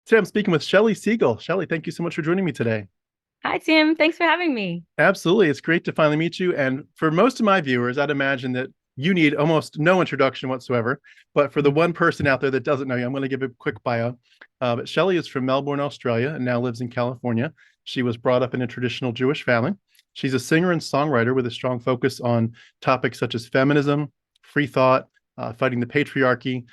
Today I'm speaking with Shelley Segal. Shelley, thank you so much for joining me today. Hi, Tim. Thanks for having me. Absolutely. It's great to finally meet you. And for most of my viewers, I'd imagine that you need almost no introduction whatsoever. But for the one person out there that doesn't know you, I'm going to give a quick bio. But Shelley is from Melbourne, Australia, and now lives in California. She was brought up in a traditional Jewish family. She's a singer and songwriter with a strong focus on topics such as feminism, free thought, fighting the patriarchy,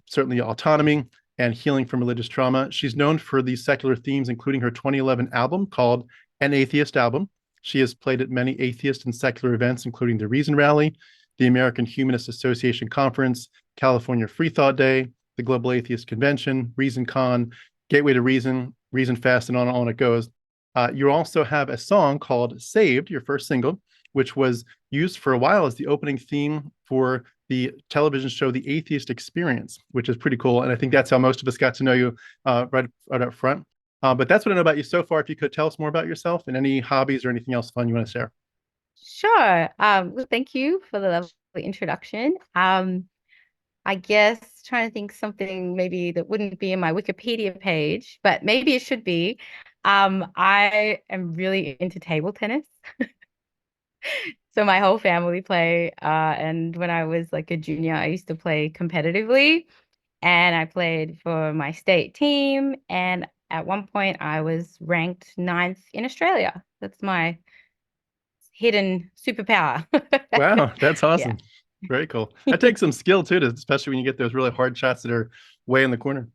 certainly autonomy, and healing from religious trauma. She's known for these secular themes, including her 2011 album called An Atheist Album. She has played at many atheist and secular events, including the Reason Rally, the American Humanist Association Conference, California Free Thought Day, the Global Atheist Convention, Reason Con, Gateway to Reason, Reason Fest, and on it goes. You also have a song called Saved, your first single, which was used for a while as the opening theme for the television show The Atheist Experience, which is pretty cool. And I think that's how most of us got to know you right up front. But that's what I know about you so far. If you could tell us more about yourself and any hobbies or anything else fun you want to share. Sure. Well, thank you for the lovely introduction. I guess trying to think something maybe that wouldn't be in my Wikipedia page, but maybe it should be. I am really into table tennis. So my whole family play, and when I was like a junior, I used to play competitively, and I played for my state team. And at one point, I was ranked ninth in Australia. That's my hidden superpower. Wow, that's Yeah. awesome. Very cool. That takes some skill too, especially when you get those really hard shots that are way in the corner.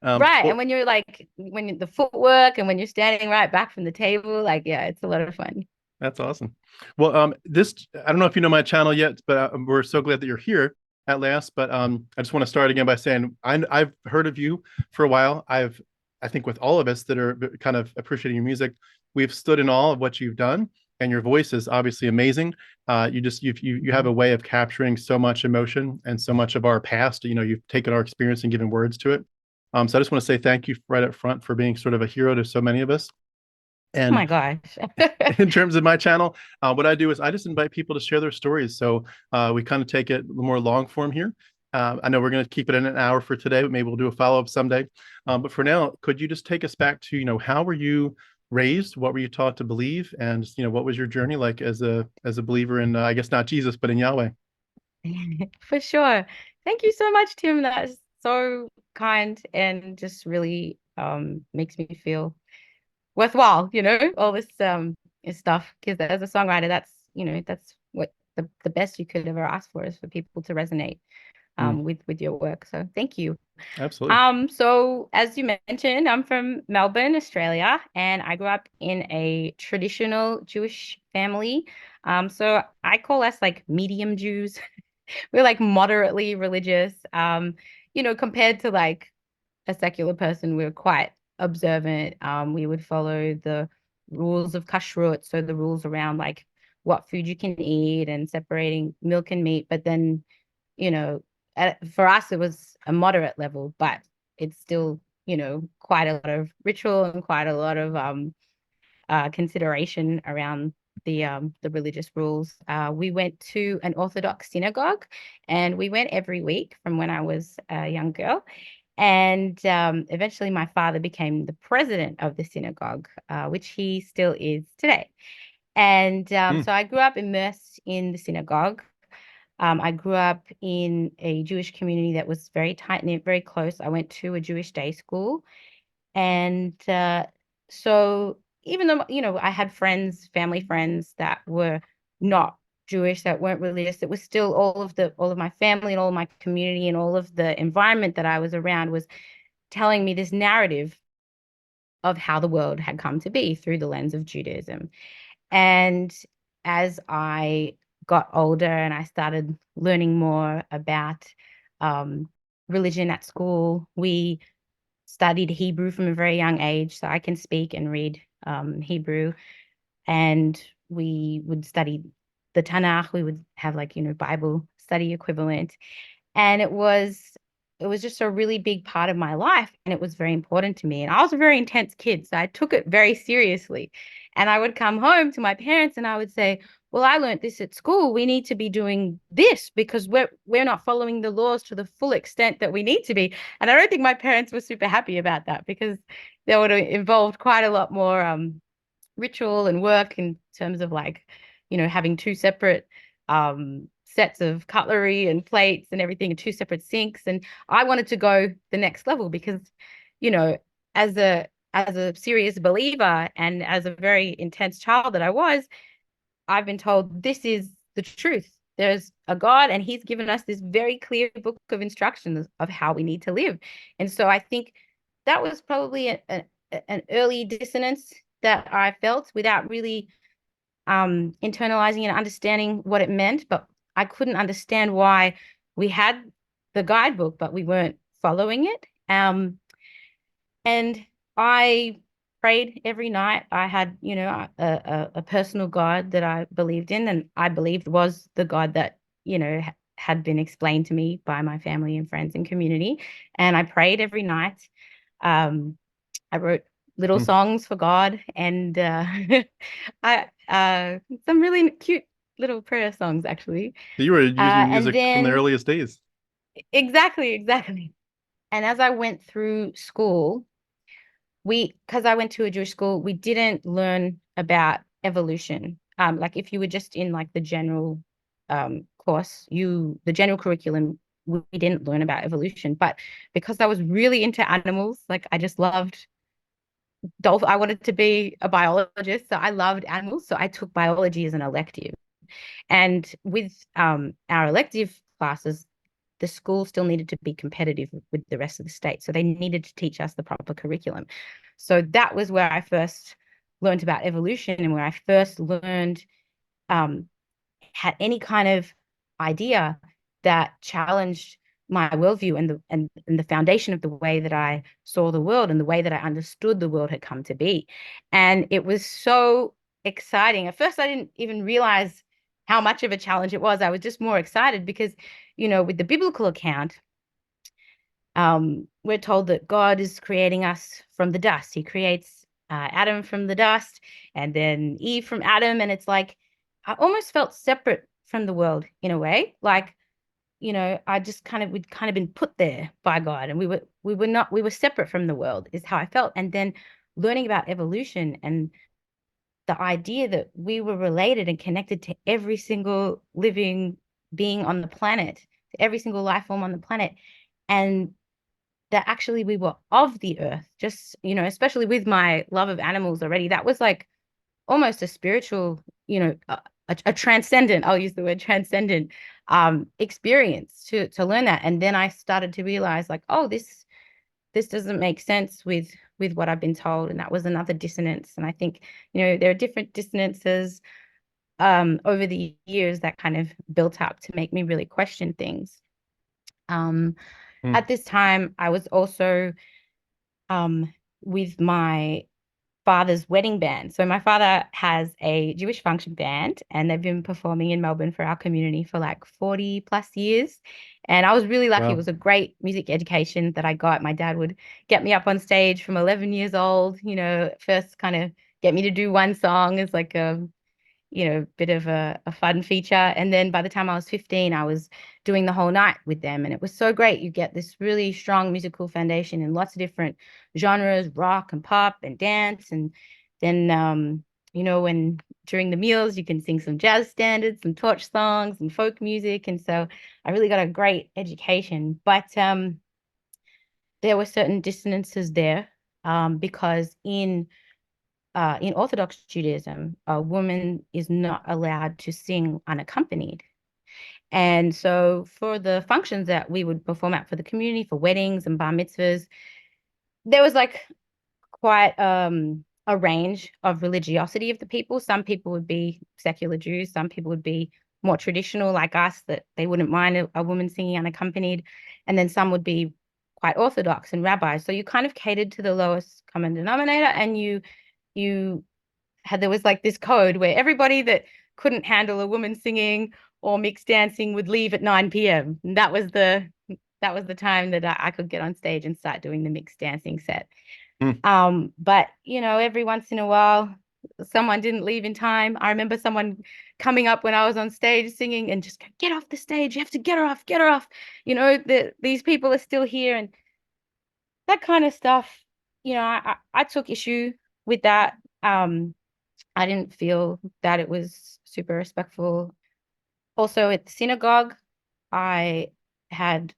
Right. And Well, when you're like, the footwork and when you're standing right back from the table, like, yeah, it's a lot of fun. that's awesome. Well, this I don't know if you know my channel yet, but we're so glad that you're here at last. But I just want to start again by saying I've heard of you for a while. I think with all of us that are kind of appreciating your music, we've stood in awe of what you've done, and your voice is obviously amazing. You have a way of capturing so much emotion and so much of our past. You know, you've taken our experience and given words to it. So I just want to say thank you right up front for being sort of a hero to so many of us. Oh And my gosh. in terms of my channel, what I do is I just invite people to share their stories. So we kind of take it more long form here. I know we're going to keep it in an hour for today, but maybe we'll do a follow up someday. But for now, could you just take us back to, how were you raised? What were you taught to believe? And, what was your journey like as a believer in, I guess not Jesus, but in Yahweh? For sure. Thank you so much, Tim. That's so kind and just really makes me feel worthwhile, all this stuff. Because as a songwriter, that's what the best you could ever ask for is for people to resonate Mm, with your work. So thank you. absolutely. So as you mentioned, I'm from Melbourne, Australia, and I grew up in a traditional Jewish family. So I call us like medium Jews. We're like moderately religious. Compared to like a secular person, we're quite observant. We would follow the rules of kashrut, so the rules around like what food you can eat and separating milk and meat. But then, you know, for us, it was a moderate level, but it's still, quite a lot of ritual and quite a lot of consideration around the religious rules. We went to an Orthodox synagogue, and we went every week from when I was a young girl. And eventually, my father became the president of the synagogue, which he still is today. And Mm, so I grew up immersed in the synagogue. I grew up in a Jewish community that was very tight knit, very close. I went to a Jewish day school. And so even though, I had friends, family friends that were not Jewish, that weren't religious, it was still all of my family and all of my community and all of the environment that I was around was telling me this narrative of how the world had come to be through the lens of Judaism. And as I got older and I started learning more about um, religion at school, we studied Hebrew from a very young age, so I can speak and read Hebrew. And we would study the Tanakh. We would have like, Bible study equivalent. And it was just a really big part of my life. And it was very important to me. And I was a very intense kid, so I took it very seriously. And I would come home to my parents and I would say, well, I learned this at school. We need to be doing this because we're not following the laws to the full extent that we need to be. And I don't think my parents were super happy about that because they would have involved quite a lot more ritual and work in terms of like, having two separate sets of cutlery and plates and everything, and two separate sinks. And I wanted to go the next level because, you know, as a serious believer and as a very intense child that I was, I've been told this is the truth. There's a God, and He's given us this very clear book of instructions of how we need to live. And so I think that was probably an early dissonance that I felt without really internalizing and understanding what it meant. But I couldn't understand why we had the guidebook, but we weren't following it. And I prayed every night. I had, a personal God that I believed in, and I believed was the God that, had been explained to me by my family and friends and community. And I prayed every night. I wrote little Hmm. songs for God, and I some really cute little prayer songs actually. So you were using And music from the then earliest days. exactly, exactly. And as I went through school, because I went to a Jewish school, we didn't learn about evolution. Like if you were just in like the general course, the general curriculum, we didn't learn about evolution. But because I was really into animals, like I just loved I wanted to be a biologist, so I loved animals. So I took biology as an elective. And with our elective classes, the school still needed to be competitive with the rest of the state. So they needed to teach us the proper curriculum. So that was where I first learned about evolution and where I first learned, um, had any kind of idea that challenged my worldview and the foundation of the way that I saw the world and the way that I understood the world had come to be. And it was so exciting. At first, I didn't even realize how much of a challenge it was. I was just more excited because, with the biblical account, we're told that God is creating us from the dust. He creates Adam from the dust and then Eve from Adam. And it's like, I almost felt separate from the world in a way. Like, I just we'd kind of been put there by God, and we were separate from the world, is how I felt. And then learning about evolution and the idea that we were related and connected to every single living being on the planet, to every single life form on the planet, and that actually we were of the earth, just, especially with my love of animals already, that was like almost a spiritual, a transcendent, I'll use the word transcendent, experience to learn that. And then I started to realize like, oh, this doesn't make sense with what I've been told. And that was another dissonance. And I think, there are different dissonances over the years that kind of built up to make me really question things. Um, Hmm. at this time, I was also um, with my father's wedding band. So my father has a Jewish function band, and they've been performing in Melbourne for our community for like 40 plus years. And I was really lucky. It Wow. was a great music education that I got. My dad would get me up on stage from 11 years old, first kind of get me to do one song as like a bit of a fun feature. And then by the time I was 15, I was doing the whole night with them. And it was so great. You get this really strong musical foundation in lots of different genres, rock and pop and dance. And then, when during the meals, you can sing some jazz standards, some torch songs and folk music. And so I really got a great education. But there were certain dissonances there because in Orthodox Judaism, a woman is not allowed to sing unaccompanied. And so for the functions that we would perform at for the community, for weddings and bar mitzvahs, there was like quite a range of religiosity of the people. Some people would be secular Jews, some people would be more traditional like us, that they wouldn't mind a woman singing unaccompanied. And then some would be quite orthodox and rabbis. So you kind of catered to the lowest common denominator, and you there was like this code where everybody that couldn't handle a woman singing or mixed dancing would leave at 9 p.m. And that was the time that I could get on stage and start doing the mixed dancing set. Hmm. But every once in a while, someone didn't leave in time. I remember someone coming up when I was on stage singing and just go, get off the stage. You have to get her off, get her off. These people are still here and that kind of stuff. I took issue with that. I didn't feel that it was super respectful. Also at the synagogue, I had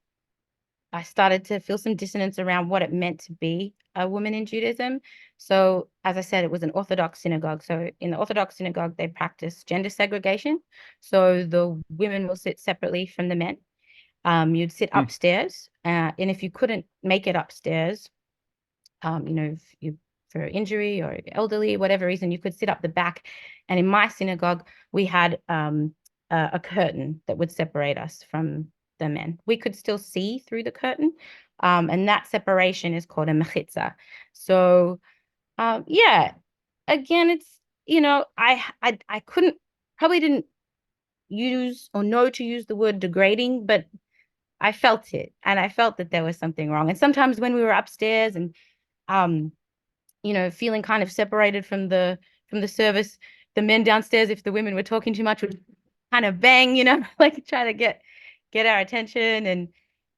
I started to feel some dissonance around what it meant to be a woman in Judaism. So, as I said, it was an Orthodox synagogue. So, in the Orthodox synagogue, they practice gender segregation. So, the women will sit separately from the men. You'd sit Hmm. upstairs, and if you couldn't make it upstairs, if you for injury or elderly, whatever reason, you could sit up the back. And in my synagogue, we had a curtain that would separate us from the men. We could still see through the curtain, and that separation is called a mechitza. So, yeah, again, it's I couldn't probably didn't use or know to use the word degrading, but I felt it, and I felt that there was something wrong. And sometimes when we were upstairs and um feeling kind of separated from the service. The men downstairs, if the women were talking too much, would kind of bang, like try to get our attention. And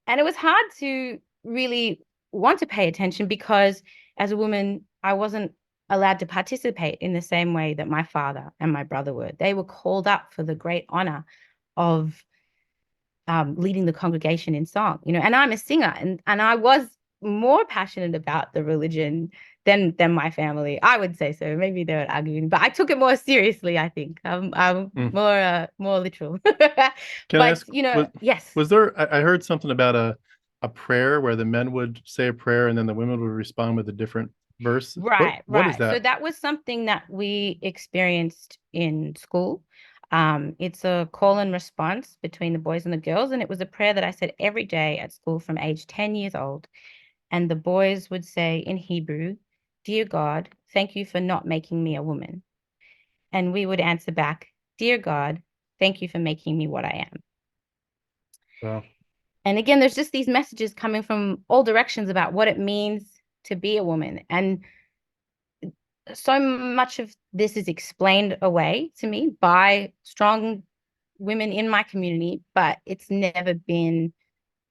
it was hard to really want to pay attention because as a woman, I wasn't allowed to participate in the same way that my father and my brother were. They were called up for the great honor of leading the congregation in song, and I'm a singer and I was more passionate about the religion than my family. I would say so. Maybe they would argue, but I took it more seriously, I think. I'm Hmm. more literal. Can I But ask, was, yes. was there, I heard something about a prayer where the men would say a prayer and then the women would respond with a different verse. Right, What is right. So that? that was something that we experienced in school. It's a call and response between the boys and the girls, and it was a prayer that I said every day at school from age 10 years old. And the boys would say in Hebrew, Dear God, thank you for not making me a woman. And we would answer back, Dear God, thank you for making me what I am. Wow. And again, there's just these messages coming from all directions about what it means to be a woman. And so much of this is explained away to me by strong women in my community, but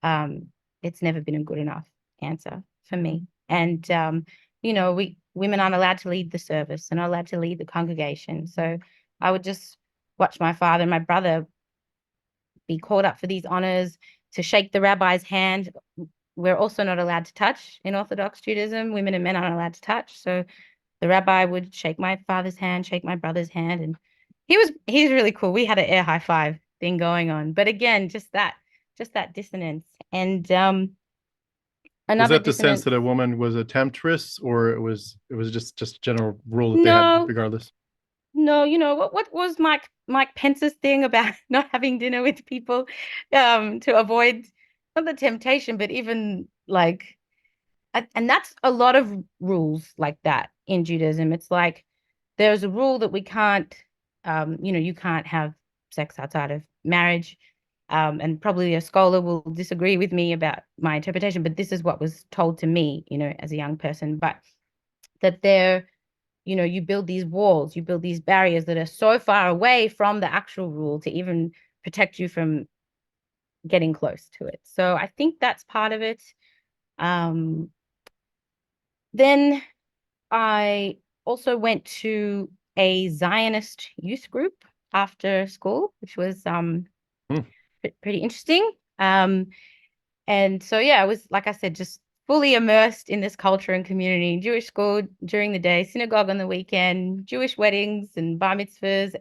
um, it's never been a good enough answer for me. And we women aren't allowed to lead the service and not allowed to lead the congregation. So I would just watch my father and my brother be called up for these honors to shake the rabbi's hand. We're also not allowed to touch in Orthodox Judaism. Women and men aren't allowed to touch. So the rabbi would shake my father's hand, shake my brother's hand, and he's really cool. We had an air high five thing going on. But again, just that dissonance. And Was another that the sense dissonance. that a woman was a temptress, or it was just a general rule that they had No, regardless? no, what was Mike Pence's thing about not having dinner with people to avoid not the temptation, but even like and that's a lot of rules like that in Judaism. It's like there's a rule that we can't, you can't have sex outside of marriage. And probably a scholar will disagree with me about my interpretation, but this is what was told to me, as a young person. But that you build these walls, you build these barriers that are so far away from the actual rule to even protect you from getting close to it. So I think that's part of it. Um, then I also went to a Zionist youth group after school, which was Hmm. pretty interesting. And so yeah, I was like I said, just fully immersed in this culture and community. Jewish school during the day, synagogue on the weekend, Jewish weddings and bar mitzvahs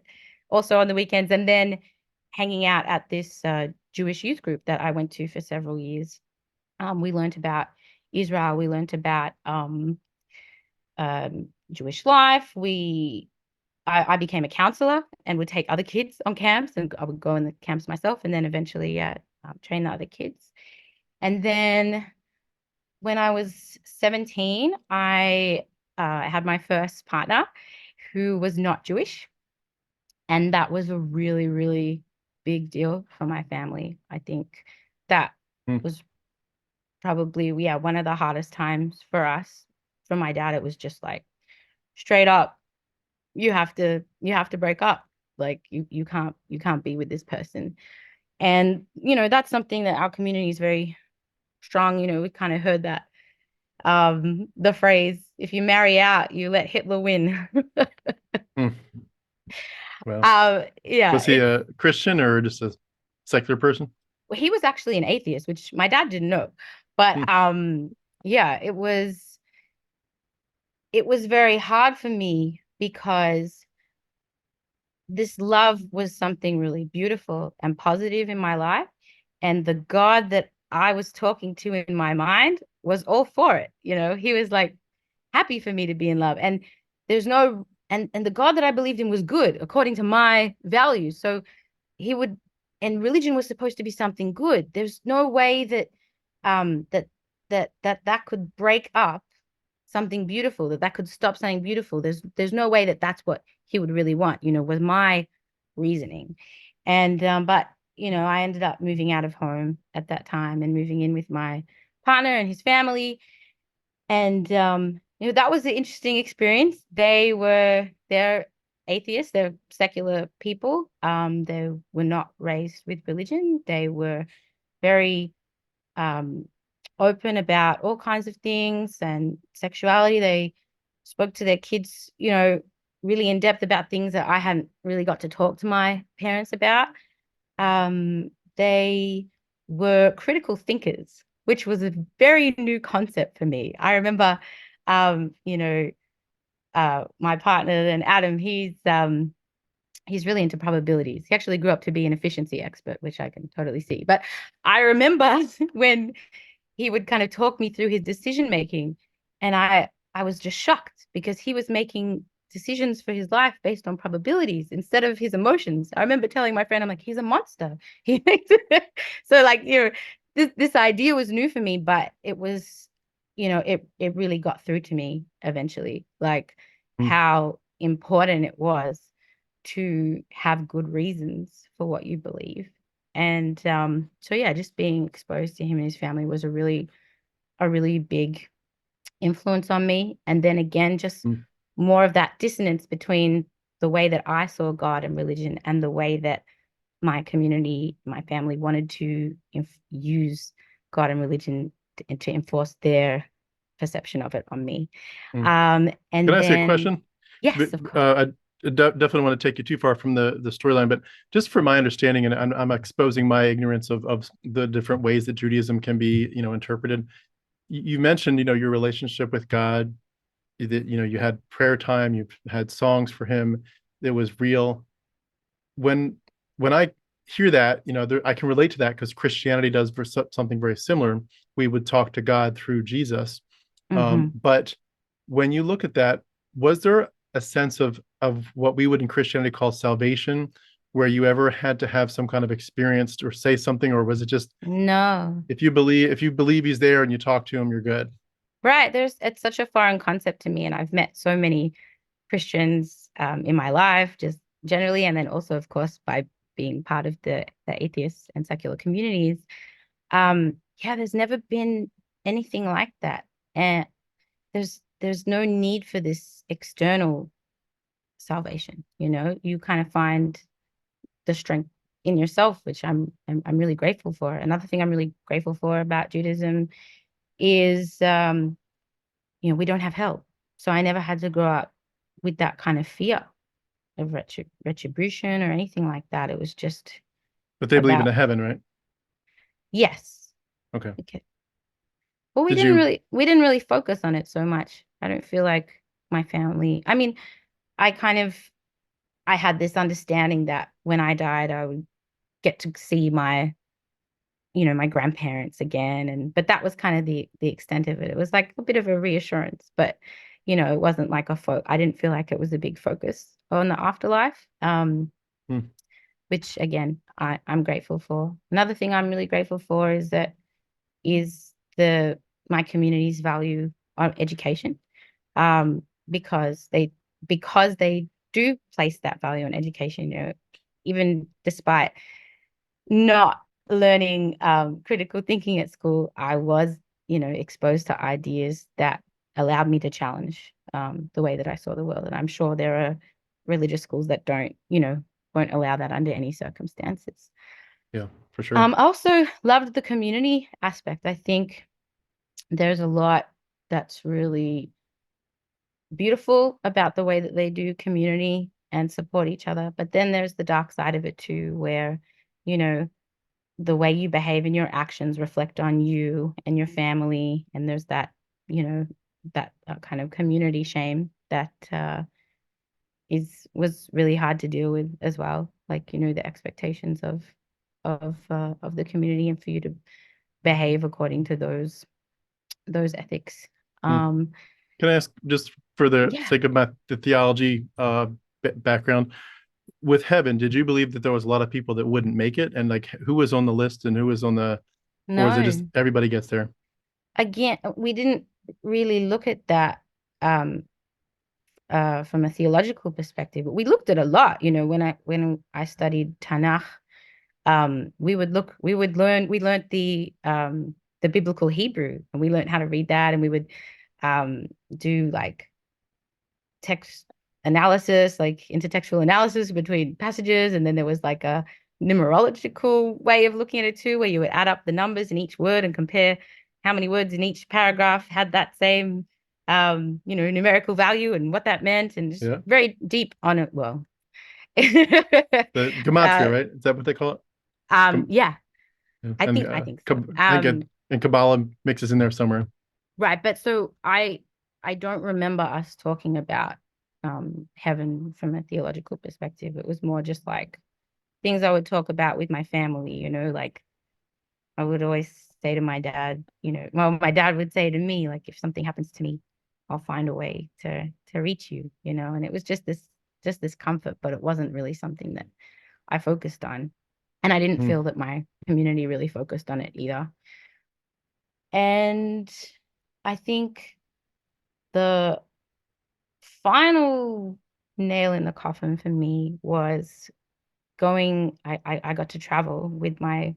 also on the weekends, and then hanging out at this Jewish youth group that I went to for several years. We learned about Israel. We learned about Jewish life. I became a counselor and would take other kids on camps, and I would go in the camps myself, and then eventually train the other kids. And then when I was 17, I had my first partner who was not Jewish, and that was a really, really big deal for my family. I think that Hmm. was probably, yeah, one of the hardest times for us. For my dad, it was just like straight up. you have to break up. Like you can't be with this person. And that's something that our community is very strong. We kind of heard that the phrase, if you marry out, you let Hitler win. Hmm. Well, Yeah, was he a Christian or just a secular person? he was actually an atheist, which my dad didn't know. But Hmm. yeah, it was very hard for me because this love was something really beautiful and positive in my life. And the God that I was talking to in my mind was all for it. He was like happy for me to be in love. And there's no, and the God that I believed in was good according to my values. So he would, and religion was supposed to be something good. There's no way that, that could break up something beautiful, that could stop something beautiful. There's no way that that's what he would really want, was my reasoning. And but I ended up moving out of home at that time and moving in with my partner and his family. And that was an interesting experience. They're atheists, they're secular people. They were not raised with religion. They were very um, open about all kinds of things and sexuality. They spoke to their kids, really in depth about things that I hadn't really got to talk to my parents about. They were critical thinkers, which was a very new concept for me. I remember, um, you know, my partner and Adam, he's really into probabilities. He actually grew up to be an efficiency expert, which I can totally see. But I remember when he would kind of talk me through his decision making, and I was just shocked because he was making decisions for his life based on probabilities instead of his emotions. I remember telling my friend, I'm like, he's a monster. He makes so like this idea was new for me, but it was it really got through to me eventually, like Hmm. how important it was to have good reasons for what you believe. And so yeah, just being exposed to him and his family was a really big influence on me. And then again, just Hmm. more of that dissonance between the way that I saw God and religion and the way that my community, my family wanted to use God and religion to enforce their perception of it on me. Hmm. Can And I ask you a then, question? yes, of course. I definitely want to take you too far from the storyline, but just for my understanding, and I'm exposing my ignorance of the different ways that Judaism can be, interpreted. You mentioned, your relationship with God, that, you had prayer time, you had songs for him. It was real. When when I hear that, I can relate to that because Christianity does something very similar. We would talk to God through Jesus. Hmm. But when you look at that, was there a sense of what we would in Christianity call salvation, where you ever had to have some kind of experience or say something, or was it just No. if you believe he's there and you talk to him, you're good? Right. It's such a foreign concept to me. And I've met so many Christians in my life, just generally, and then also, of course, by being part of the atheist and secular communities. Yeah, there's never been anything like that. And there's no need for this external salvation. You kind of find the strength in yourself, which I'm really grateful for. Another thing I'm really grateful for about Judaism is we don't have hell. So I never had to grow up with that kind of fear of retribution or anything like that. It was just But they believe in about, a heaven, right? yes. Okay. Okay. But we Did didn't you? really we didn't really focus on it so much. I don't feel like my family. I mean, I kind of I had this understanding that when I died, I would get to see my grandparents again. But that was kind of the extent of it. It was like a bit of a reassurance, but it wasn't like I didn't feel like it was a big focus on the afterlife. Hmm. Which again, I'm grateful for. Another thing I'm really grateful for is the my community's value on education. Because they do place that value on education, even despite not learning critical thinking at school, I was, exposed to ideas that allowed me to challenge the way that I saw the world. And I'm sure there are religious schools that don't, won't allow that under any circumstances. Yeah, for sure. I also loved the community aspect. I think there's a lot that's really beautiful about the way that they do community and support each other. But then there's the dark side of it too, where, you know, the way you behave and your actions reflect on you and your family. And there's that, that kind of community shame that was really hard to deal with as well. Like, the expectations of the community and for you to behave according to those ethics. Mm. Um, Can I ask, just for the yeah, sake of the theology background, with heaven, did you believe that there was a lot of people that wouldn't make it, and like who was on the list and who was on the, or is it just no. everybody gets there? Again, we didn't really look at that um from a theological perspective, but we looked at a lot, when I studied Tanakh. We learned the biblical Hebrew, and we learned how to read that, and we would do like text analysis, like intertextual analysis between passages. And then there was like a numerological way of looking at it too, where you would add up the numbers in each word and compare how many words in each paragraph had that same numerical value and what that meant, and just Yeah, very deep on it. Well, the gematria, uh, right? Is that what they call it? yeah, Yeah. I And think I think so. I think and Kabbalah mixes in there somewhere. Right, but so I don't remember us talking about heaven from a theological perspective. It was more just like things I would talk about with my family, like I would always say to my dad, well, my dad would say to me, like, if something happens to me, I'll find a way to reach you, and it was just this comfort, but it wasn't really something that I focused on. And I didn't Hmm. feel that my community really focused on it either. And I think the final nail in the coffin for me was I got to travel with my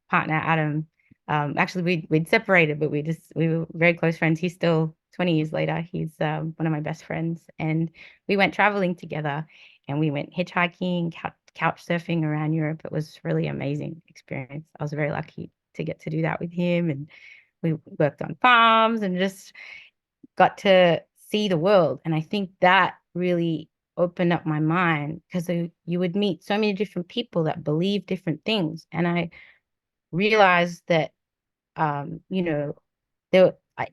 partner Adam. Actually, we'd separated, but we were very close friends. He's still 20 years later. He's one of my best friends, and we went traveling together, and we went hitchhiking, couch surfing around Europe. It was really amazing experience. I was very lucky to get to do that with him, and we worked on farms and just got to see the world. And I think that really opened up my mind, because you would meet so many different people that believe different things. And I realized that,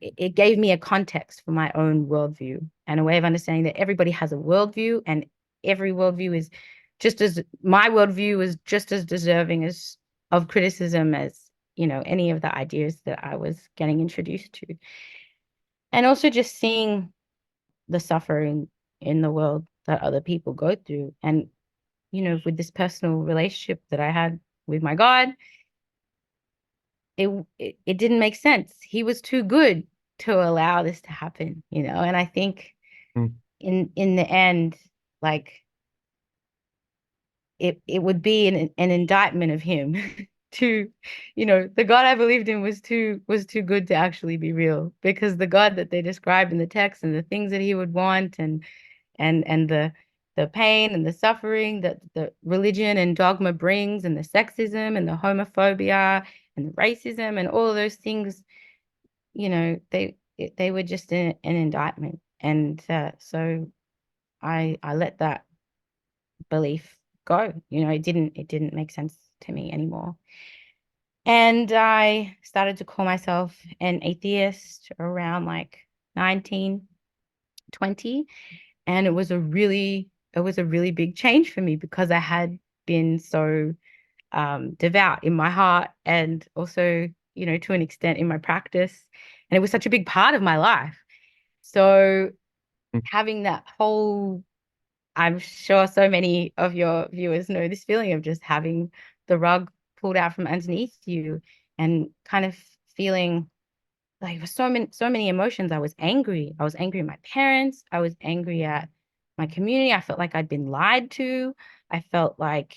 it gave me a context for my own worldview and a way of understanding that everybody has a worldview, and every worldview is my worldview is just as deserving of criticism as, any of the ideas that I was getting introduced to. And also just seeing the suffering in the world that other people go through. And, with this personal relationship that I had with my God, it didn't make sense. He was too good to allow this to happen, and I think Hmm. in the end, like it would be an indictment of him to, the God I believed in was too good to actually be real, because the God that they described in the text and the things that he would want, and the pain and the suffering that the religion and dogma brings, and the sexism and the homophobia and the racism and all of those things, they were just an indictment. And so I let that belief go. It didn't make sense to me anymore. And I started to call myself an atheist around like 19, 20. And it was a really big change for me, because I had been so devout in my heart, and also, to an extent in my practice. And it was such a big part of my life. So having that whole, I'm sure so many of your viewers know this feeling of just having the rug pulled out from underneath you, and kind of feeling like so many emotions. I was angry. I was angry at my parents. I was angry at my community. I felt like I'd been lied to. I felt like,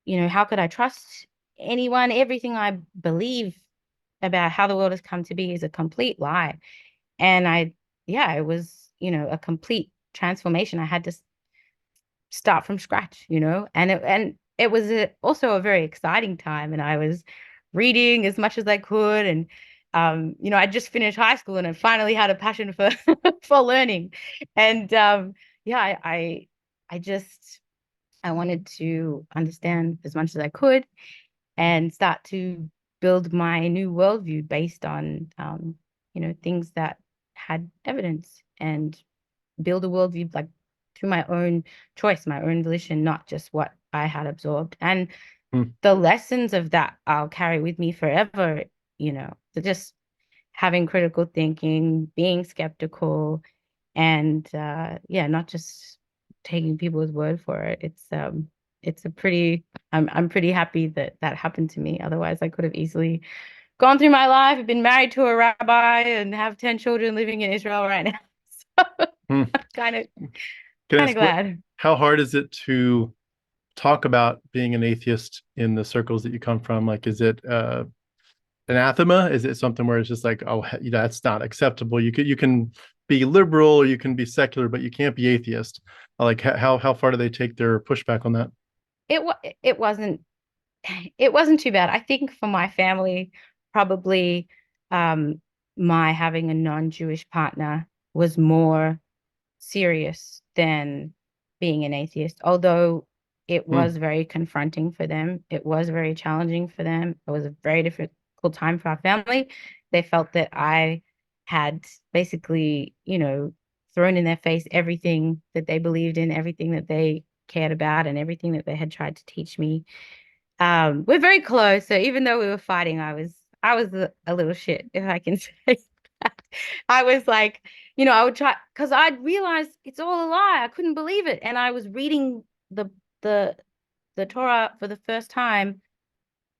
how could I trust anyone? Everything I believe about how the world has come to be is a complete lie. And yeah, it was, a complete transformation. I had to start from scratch, and it was also a very exciting time, and I was reading as much as I could, and I just finished high school and I finally had a passion for for learning, and yeah, I just I wanted to understand as much as I could and start to build my new worldview based on things that had evidence, and build a worldview like through my own choice, my own volition, not just what I had absorbed. And Hmm. the lessons of that I'll carry with me forever, so just having critical thinking, being skeptical, and yeah, not just taking people's word for it. It's a pretty I'm pretty happy that that happened to me. Otherwise, I could have easily gone through my life, been married to a rabbi, and have 10 children living in Israel right now. So Hmm. I'm Can I kind of ask glad. how hard is it to talk about being an atheist in the circles that you come from? Like, is it anathema? Is it something where it's just like, oh, that's not acceptable? You can be liberal or you can be secular, but you can't be atheist. Like, how far do they take their pushback on that? It wasn't it wasn't too bad. I think for my family, probably um my having a non-Jewish partner was more serious than being an atheist, although it Hmm. was very confronting for them. It was very challenging for them. It was a very difficult time for our family. They felt that I had basically, thrown in their face everything that they believed in, everything that they cared about, and everything that they had tried to teach me. We're very close, so even though we were fighting, I was a little shit, if I can say that. I was like, I would try because I'd realized it's all a lie. I couldn't believe it, and I was reading the the the Torah for the first time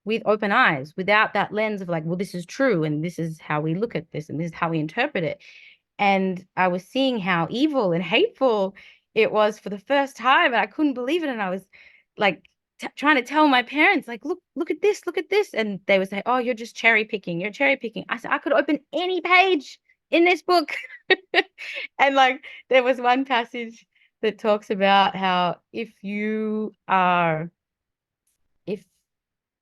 with open eyes, without that lens of like, well, this is true, and this is how we look at this, and this is how we interpret it. And I was seeing how evil and hateful it was for the first time, and I couldn't believe it. And I was like trying to tell my parents, like, look at this, and they would say, "Oh, you're just cherry picking. You're cherry picking." I said, "I could open any page in this book," and like there was one passage that talks about how if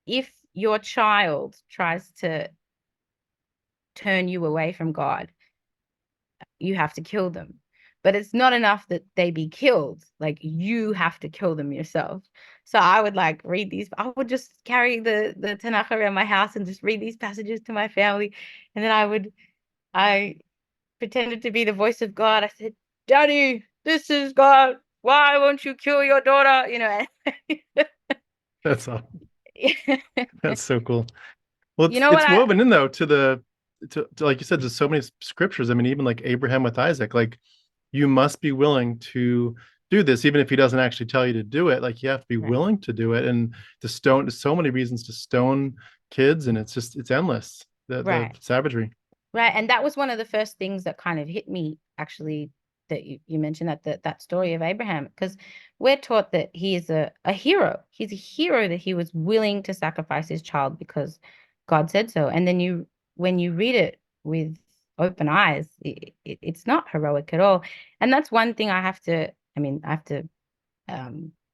if your child tries to turn you away from God, you have to kill them. But it's not enough that they be killed. Like you have to kill them yourself. So I would like read these. I would just carry the Tanakh around my house and just read these passages to my family. And then I pretended to be the voice of God. I said, "Daddy, this is God. Why won't you kill your daughter?" That's that's so cool. Well, You know what it's I woven in though to like you said, there's so many scriptures. I mean, even like Abraham with Isaac, like you must be willing to do this, even if he doesn't actually tell you to do it. Like you have to be right, willing to do it. And there's so many reasons to stone kids, and it's endless. The right. savagery. Right. And that was one of the first things that kind of hit me, actually, that you mentioned that story of Abraham, because we're taught that he is a hero. He's a hero, that he was willing to sacrifice his child because God said so. And then when you read it with open eyes, it's not heroic at all. And that's one thing I have to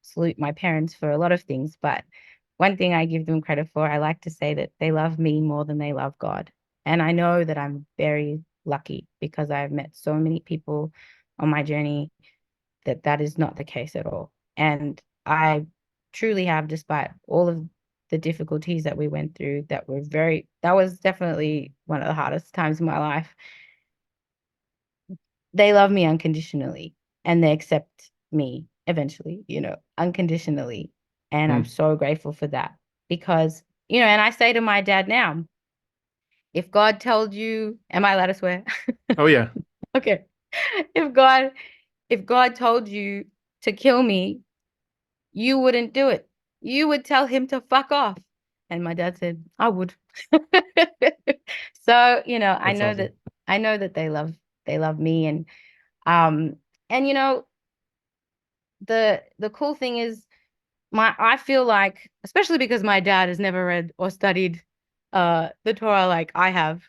salute my parents for a lot of things, but one thing I give them credit for, I like to say that they love me more than they love God. And I know that I'm very lucky because I've met so many people on my journey that that is not the case at all. And I truly have, despite all of the difficulties that we went through, that was definitely one of the hardest times in my life. They love me unconditionally, and they accept me eventually, unconditionally. And I'm Hmm. so grateful for that because, and I say to my dad now, if God told you, am I allowed to swear? Oh yeah, Okay. If God, if God told you to kill me, you wouldn't do it. You would tell him to fuck off. And my dad said, I would. So, that's awesome. I know that they love me, um and the cool thing is, I feel like, especially because my dad has never read or studied the Torah like I have.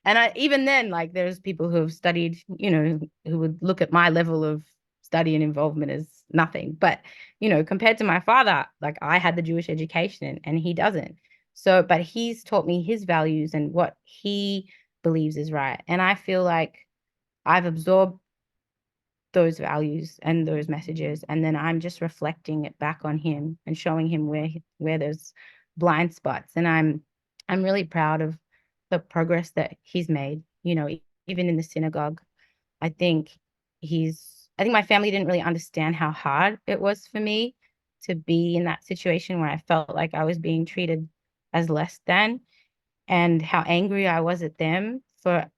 And even then, like there's people who have studied, who would look at my level of study and involvement as nothing. But, compared to my father, like I had the Jewish education and he doesn't. So, but he's taught me his values and what he believes is right. And I feel like I've absorbed those values and those messages, and then I'm just reflecting it back on him and showing him where there's blind spots. And I'm really proud of the progress that he's made, even in the synagogue. I think I think my family didn't really understand how hard it was for me to be in that situation where I felt like I was being treated as less than, and how angry I was at them for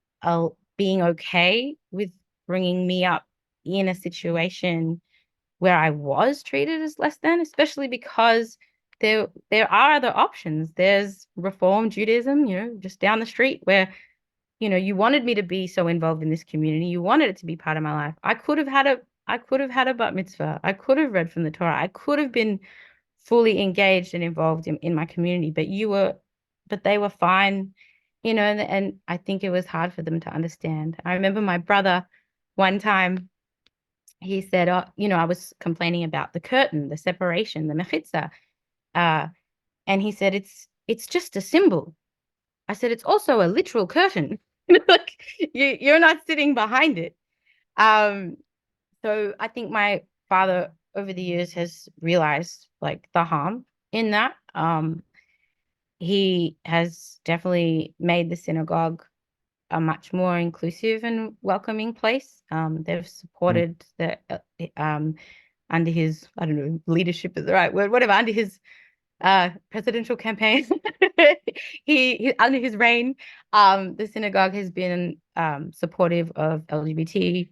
being okay with bringing me up in a situation where I was treated as less than, especially because there are other options. There's Reform Judaism, just down the street, where you wanted me to be so involved in this community. You wanted it to be part of my life. I could have had a bat mitzvah. I could have read from the Torah. I could have been fully engaged and involved in my community, but they were fine, and I think it was hard for them to understand. I remember my brother one time, he said, oh, I was complaining about the curtain, the separation, the mechitza. Uh, and he said, it's just a symbol. I said, it's also a literal curtain. Like you're not sitting behind it. Um, so I think my father over the years has realized like the harm in that. He has definitely made the synagogue a much more inclusive and welcoming place. They've Mm. supported under his, I don't know, leadership is the right word, whatever, under his presidential campaign, he under his reign, the synagogue has been supportive of LGBT,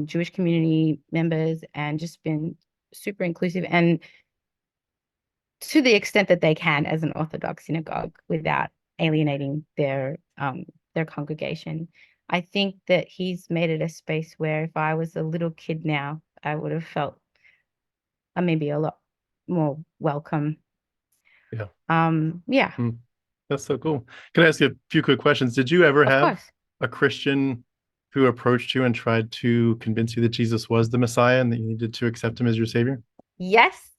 Jewish community members, and just been super inclusive, and to the extent that they can as an Orthodox synagogue without alienating their congregation. I think that he's made it a space where if I was a little kid now, I would have felt maybe a lot more welcome. Yeah. Yeah, Mm. That's so cool. Can I ask you a few quick questions? Did you ever of have course. a Christian who approached you and tried to convince you that Jesus was the Messiah and that you needed to accept him as your savior? Yes.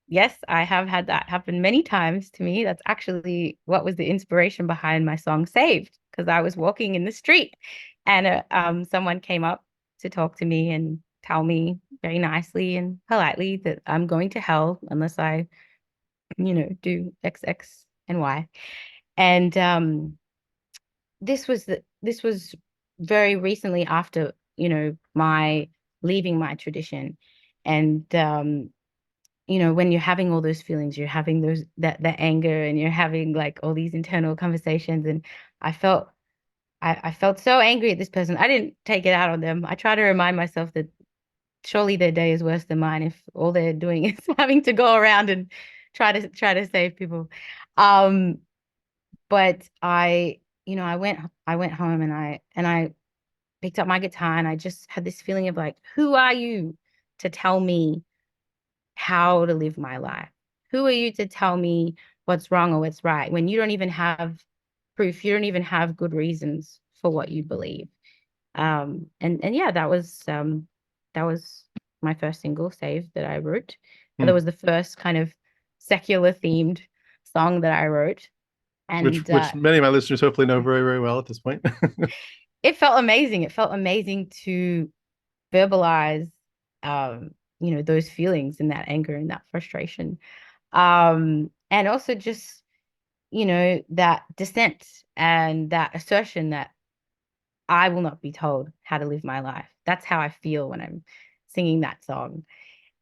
Yes, I have had that happen many times to me. That's actually what was the inspiration behind my song Saved, because I was walking in the street and someone came up to talk to me and tell me very nicely and politely that I'm going to hell unless I, do X, X, and Y. And this was very recently after, my leaving my tradition. And when you're having all those feelings, you're having that anger, and you're having like all these internal conversations. And I felt I felt so angry at this person. I didn't take it out on them. I try to remind myself that surely their day is worse than mine if all they're doing is having to go around and try to save people. Um, but I went home, and I picked up my guitar, and I just had this feeling of like, who are you to tell me how to live my life? Who are you to tell me what's wrong or what's right when you don't even have proof? You don't even have good reasons for what you believe. And yeah, that was my first single, Save, that I wrote. That Hmm. was the first kind of secular themed song that I wrote. Which And many of my listeners hopefully know very, very well at this point. it felt amazing. It felt amazing to verbalize those feelings and that anger and that frustration. And also just, that dissent and that assertion that I will not be told how to live my life. That's how I feel when I'm singing that song.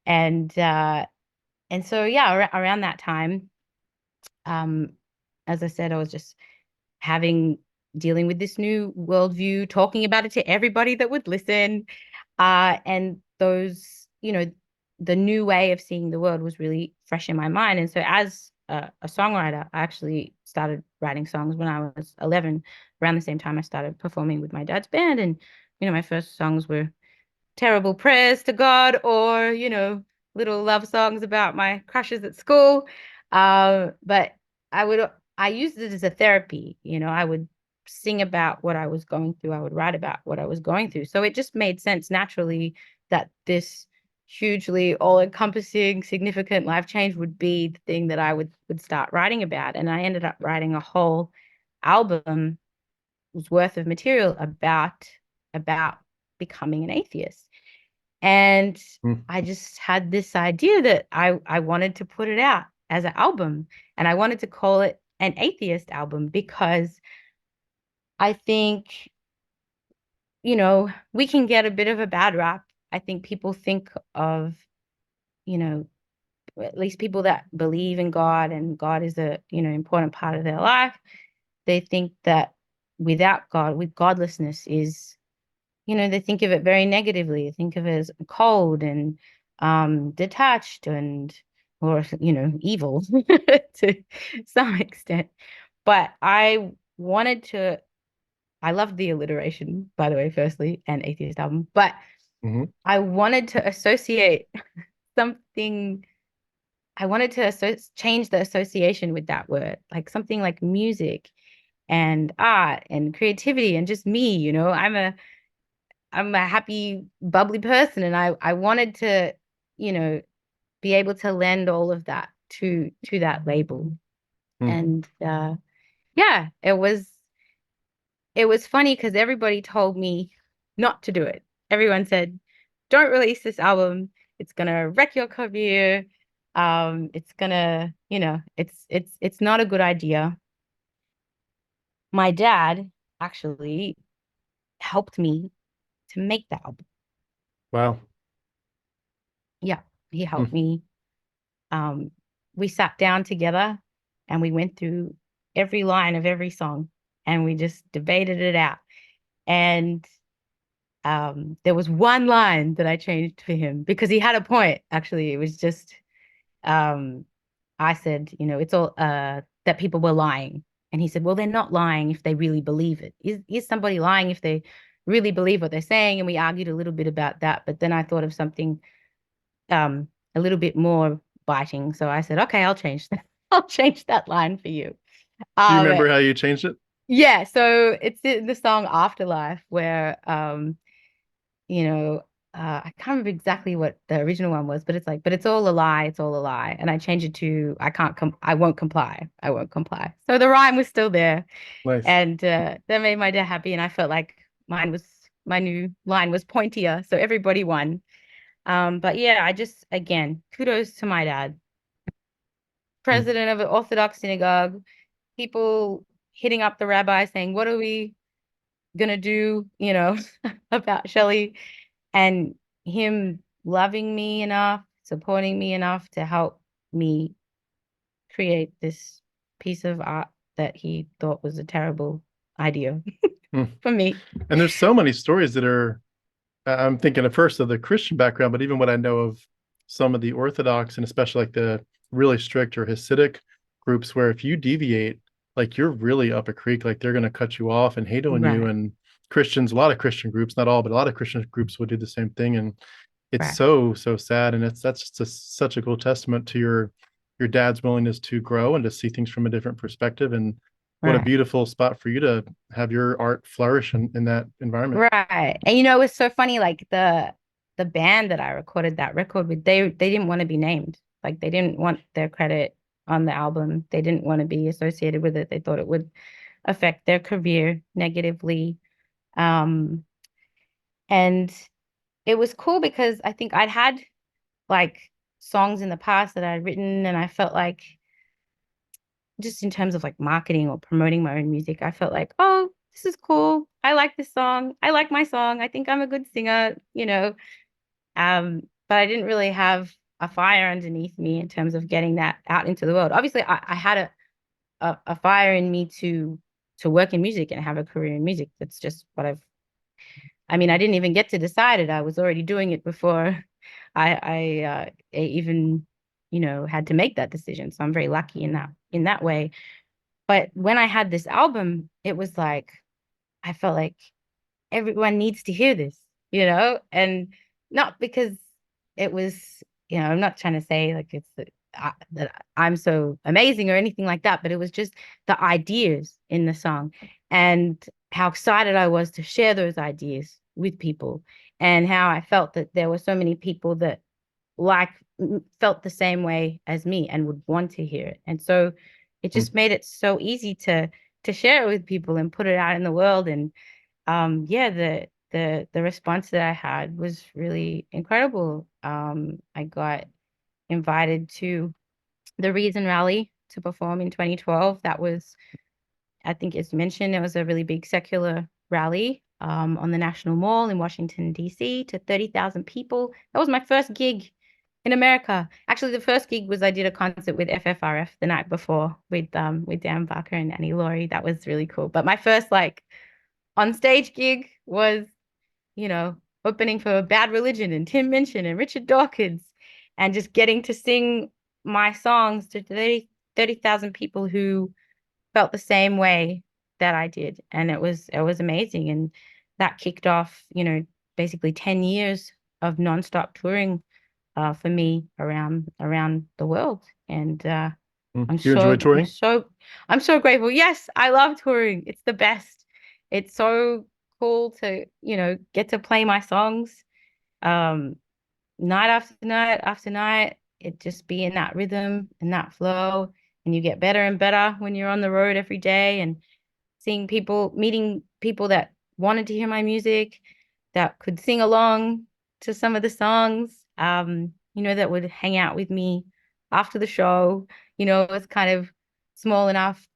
And so yeah, around that time, um, as I said, I was just dealing with this new worldview, talking about it to everybody that would listen. And the new way of seeing the world was really fresh in my mind. And so as a songwriter, I actually started writing songs when I was 11, around the same time I started performing with my dad's band. And, my first songs were terrible prayers to God, or, little love songs about my crushes at school. But I used it as a therapy. I would sing about what I was going through. I would write about what I was going through. So it just made sense naturally that this hugely all-encompassing, significant life change would be the thing that I would start writing about. And I ended up writing a whole album worth of material about becoming an atheist. And Mm. I just had this idea that I wanted to put it out as an album, and I wanted to call it an atheist album because I think, we can get a bit of a bad rap. I think people think of, you know, at least people that believe in God and God is a, important part of their life. They think that without God, with godlessness is, they think of it very negatively. They think of it as cold and detached and, or, evil to some extent. But I loved the alliteration, by the way, firstly, and atheist album, but Hmm. I wanted to associate something. I wanted to change the association with that word, like something like music and art and creativity and just me, I'm a happy, bubbly person, and I wanted to, you know, be able to lend all of that to that label. Mm. And yeah, it was funny because everybody told me not to do it. Everyone said, "Don't release this album. It's gonna wreck your career. It's gonna, it's not a good idea." My dad actually helped me to make the album. Wow. Yeah, he helped Mm. me. We sat down together and we went through every line of every song and we just debated it out. And there was one line that I changed for him because he had a point. Actually, it was just um, I said, it's all that people were lying, and he said, well, they're not lying if they really believe it. Is somebody lying if they really believe what they're saying? And we argued a little bit about that, but then I thought of something a little bit more biting, so I said, okay, I'll change that. I'll change that line for you. Do you Um, remember how you changed it? yeah, so it's in the song Afterlife where you know, I can't remember exactly what the original one was, but it's like, but it's all a lie, it's all a lie. And I changed it to I won't comply. I won't comply. So the rhyme was still there. Nice. And that made my dad happy. And I felt like my new line was pointier. So everybody won. But yeah, I just, again, kudos to my dad, Mm. president of an Orthodox synagogue, people hitting up the rabbi saying, what are we gonna do, about Shelley, and him loving me enough, supporting me enough to help me create this piece of art that he thought was a terrible idea Mm. for me. And there's so many stories that are, I'm thinking at first of the Christian background, but even what I know of some of the Orthodox and especially like the really strict or Hasidic groups, where if you deviate, like you're really up a creek, like they're going to cut you off and hate on you. Right, And Christians, a lot of Christian groups, not all, but a lot of Christian groups would do the same thing. And it's right, so sad. And that's just such a cool testament to your dad's willingness to grow and to see things from a different perspective. And what a right. beautiful spot for you to have your art flourish in that environment. Right. And it's so funny, like the band that I recorded that record with, they didn't want to be named. Like they didn't want their credit on the album. They didn't want to be associated with it. They thought it would affect their career negatively. Um, and it was cool because I think I'd had like songs in the past that I'd written, and I felt like, just in terms of like marketing or promoting my own music, I felt like, oh, this is cool. I like this song. I like my song. I think I'm a good singer. But I didn't really have a fire underneath me in terms of getting that out into the world. Obviously, I had a fire in me to work in music and have a career in music. That's just what I mean, I didn't even get to decide it. I was already doing it before I even, had to make that decision. So I'm very lucky in that way. But when I had this album, it was like I felt like everyone needs to hear this, and not because it was, I'm not trying to say like it's that I'm so amazing or anything like that, but it was just the ideas in the song and how excited I was to share those ideas with people. and how I felt that there were so many people that like felt the same way as me and would want to hear it. And so it Mm. just made it so easy to share it with people and put it out in the world. And yeah, the response that I had was really incredible. I got invited to the Reason Rally to perform in 2012. That was, I think it's mentioned, it was a really big secular rally on the National Mall in Washington, D.C. to 30,000 people. That was my first gig in America. Actually, the first gig was I did a concert with FFRF the night before with Dan Barker and Annie Laurie. That was really cool. But my first like on stage gig was, you know, opening for Bad Religion and Tim Minchin and Richard Dawkins and just getting to sing my songs to 30,000 people who felt the same way that I did. And it was amazing. And that kicked off, basically 10 years of nonstop touring for me around the world. And Mm. I'm You enjoy so I'm touring? so I'm so grateful. Yes, I love touring. It's the best. It's so cool to, get to play my songs um night after night after night. It just be in that rhythm and that flow, and you get better and better when you're on the road every day and meeting people that wanted to hear my music, that could sing along to some of the songs, that would hang out with me after the show. It's kind of small enough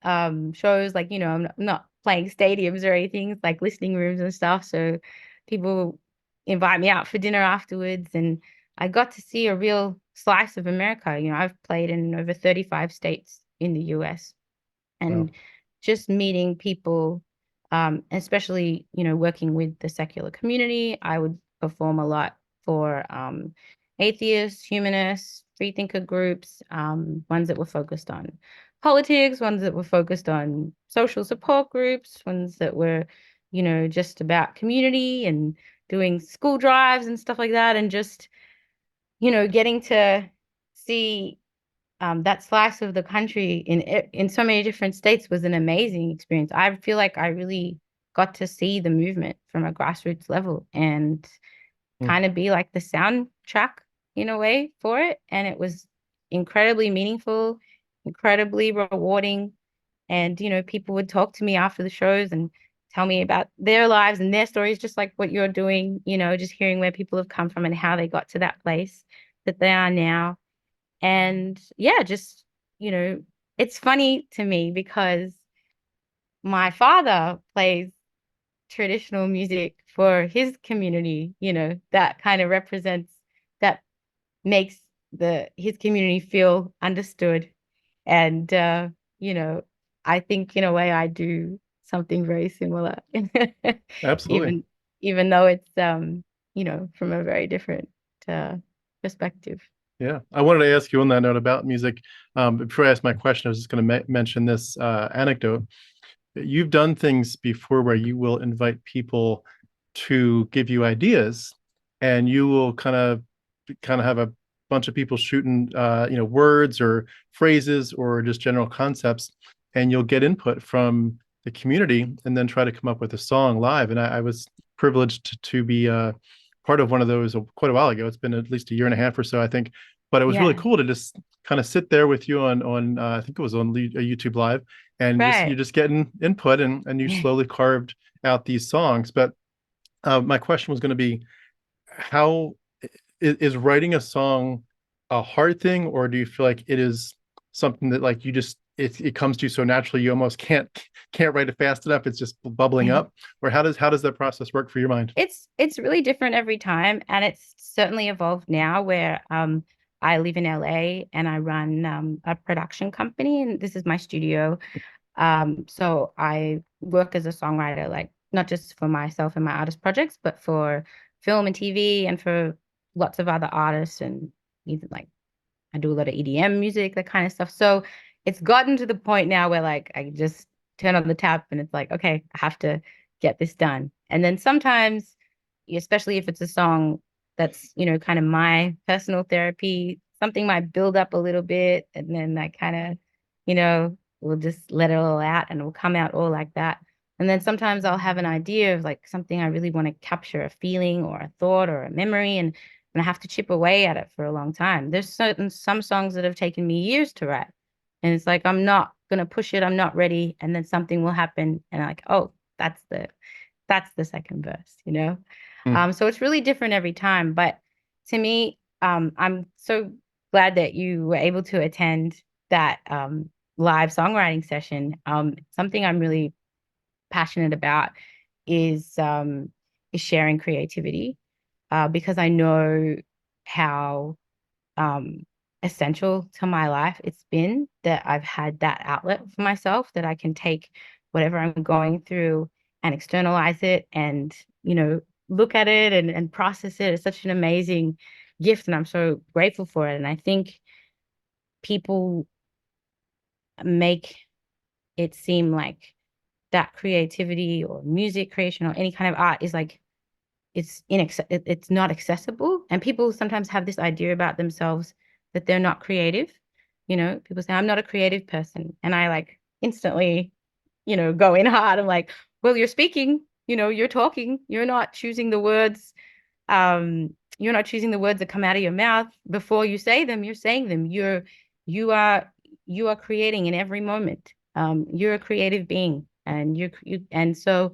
shows, like, I'm not playing stadiums or anything. It's like listening rooms and stuff. So people invite me out for dinner afterwards, and I got to see a real slice of America. I've played in over 35 states in the US, Wow. and just meeting people, especially, working with the secular community. I would perform a lot for atheists, humanists, free thinker groups, ones that were focused on politics, ones that were focused on social support groups, ones that were, just about community and doing school drives and stuff like that. And just, getting to see that slice of the country in so many different states was an amazing experience. I feel like I really got to see the movement from a grassroots level and Mm. kind of be like the soundtrack in a way for it. And it was incredibly meaningful, incredibly rewarding. And, people would talk to me after the shows and tell me about their lives and their stories, just like what you're doing, just hearing where people have come from and how they got to that place that they are now. And yeah, just, you know, it's funny to me because my father plays traditional music for his community, that kind of represents, that makes the his community feel understood. And you know, I think in a way I do something very similar. Absolutely. Even even though it's from a very different perspective. Yeah. I wanted to ask you on that note about music. Before I ask my question, I was just going to mention this anecdote. You've done things before where you will invite people to give you ideas, and you will kind of have a bunch of people shooting words or phrases or just general concepts, and you'll get input from the community and then try to come up with a song live. And I was privileged to be part of one of those quite a while ago. It's been at least a year and a half or so, I think. But it was really Yeah, cool to just kind of sit there with you on I think it was on a YouTube live, and you're right. just getting input, and you slowly carved out these songs. But my question was going to be, how is writing a song a hard thing, or do you feel like it is something that, like, you just it comes to you so naturally you almost can't write it fast enough, it's just bubbling up? Or how does that process work for your mind? It's really different every time, and it's certainly evolved now where I live in LA and I run a production company, and this is my studio. So I work as a songwriter, like not just for myself and my artist projects, but for film and TV and for lots of other artists, and even like I do a lot of EDM music, that kind of stuff. So it's gotten to the point now where like I just turn on the tap and it's like, okay, I have to get this done. And then sometimes, especially if it's a song that's, kind of my personal therapy, something might build up a little bit and then I kind of, will just let it all out and it will come out all like that. And then sometimes I'll have an idea of like something I really want to capture, a feeling or a thought or a memory, and I have to chip away at it for a long time. There's some songs that have taken me years to write. And it's like I'm not gonna push it, I'm not ready, and then something will happen and I'm like, oh, that's the second verse, you know? Mm. So it's really different every time. But to me, I'm so glad that you were able to attend that live songwriting session. Something I'm really passionate about is um, is sharing creativity, because I know how um, essential to my life it's been that I've had that outlet for myself, that I can take whatever I'm going through and externalize it and, look at it and process it. It's such an amazing gift, and I'm so grateful for it. And I think people make it seem like that creativity or music creation or any kind of art is like it's not accessible, and people sometimes have this idea about themselves that they're not creative. People say I'm not a creative person, and I like instantly, go in hard. I'm like, well, you're speaking, you're talking, you're not choosing the words that come out of your mouth before you say them. You're saying them. You are creating in every moment. You're a creative being, and and so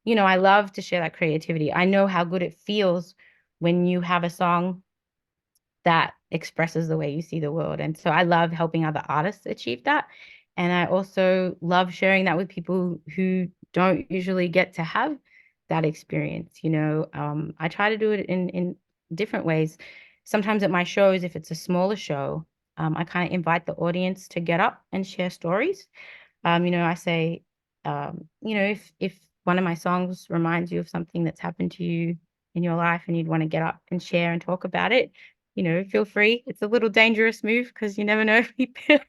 I love to share that creativity. I know how good it feels when you have a song that expresses the way you see the world. And so I love helping other artists achieve that. And I also love sharing that with people who don't usually get to have that experience. I try to do it in different ways. Sometimes at my shows, if it's a smaller show, I kind of invite the audience to get up and share stories. I say, if one of my songs reminds you of something that's happened to you in your life and you'd want to get up and share and talk about it, feel free. It's a little dangerous move because you never know if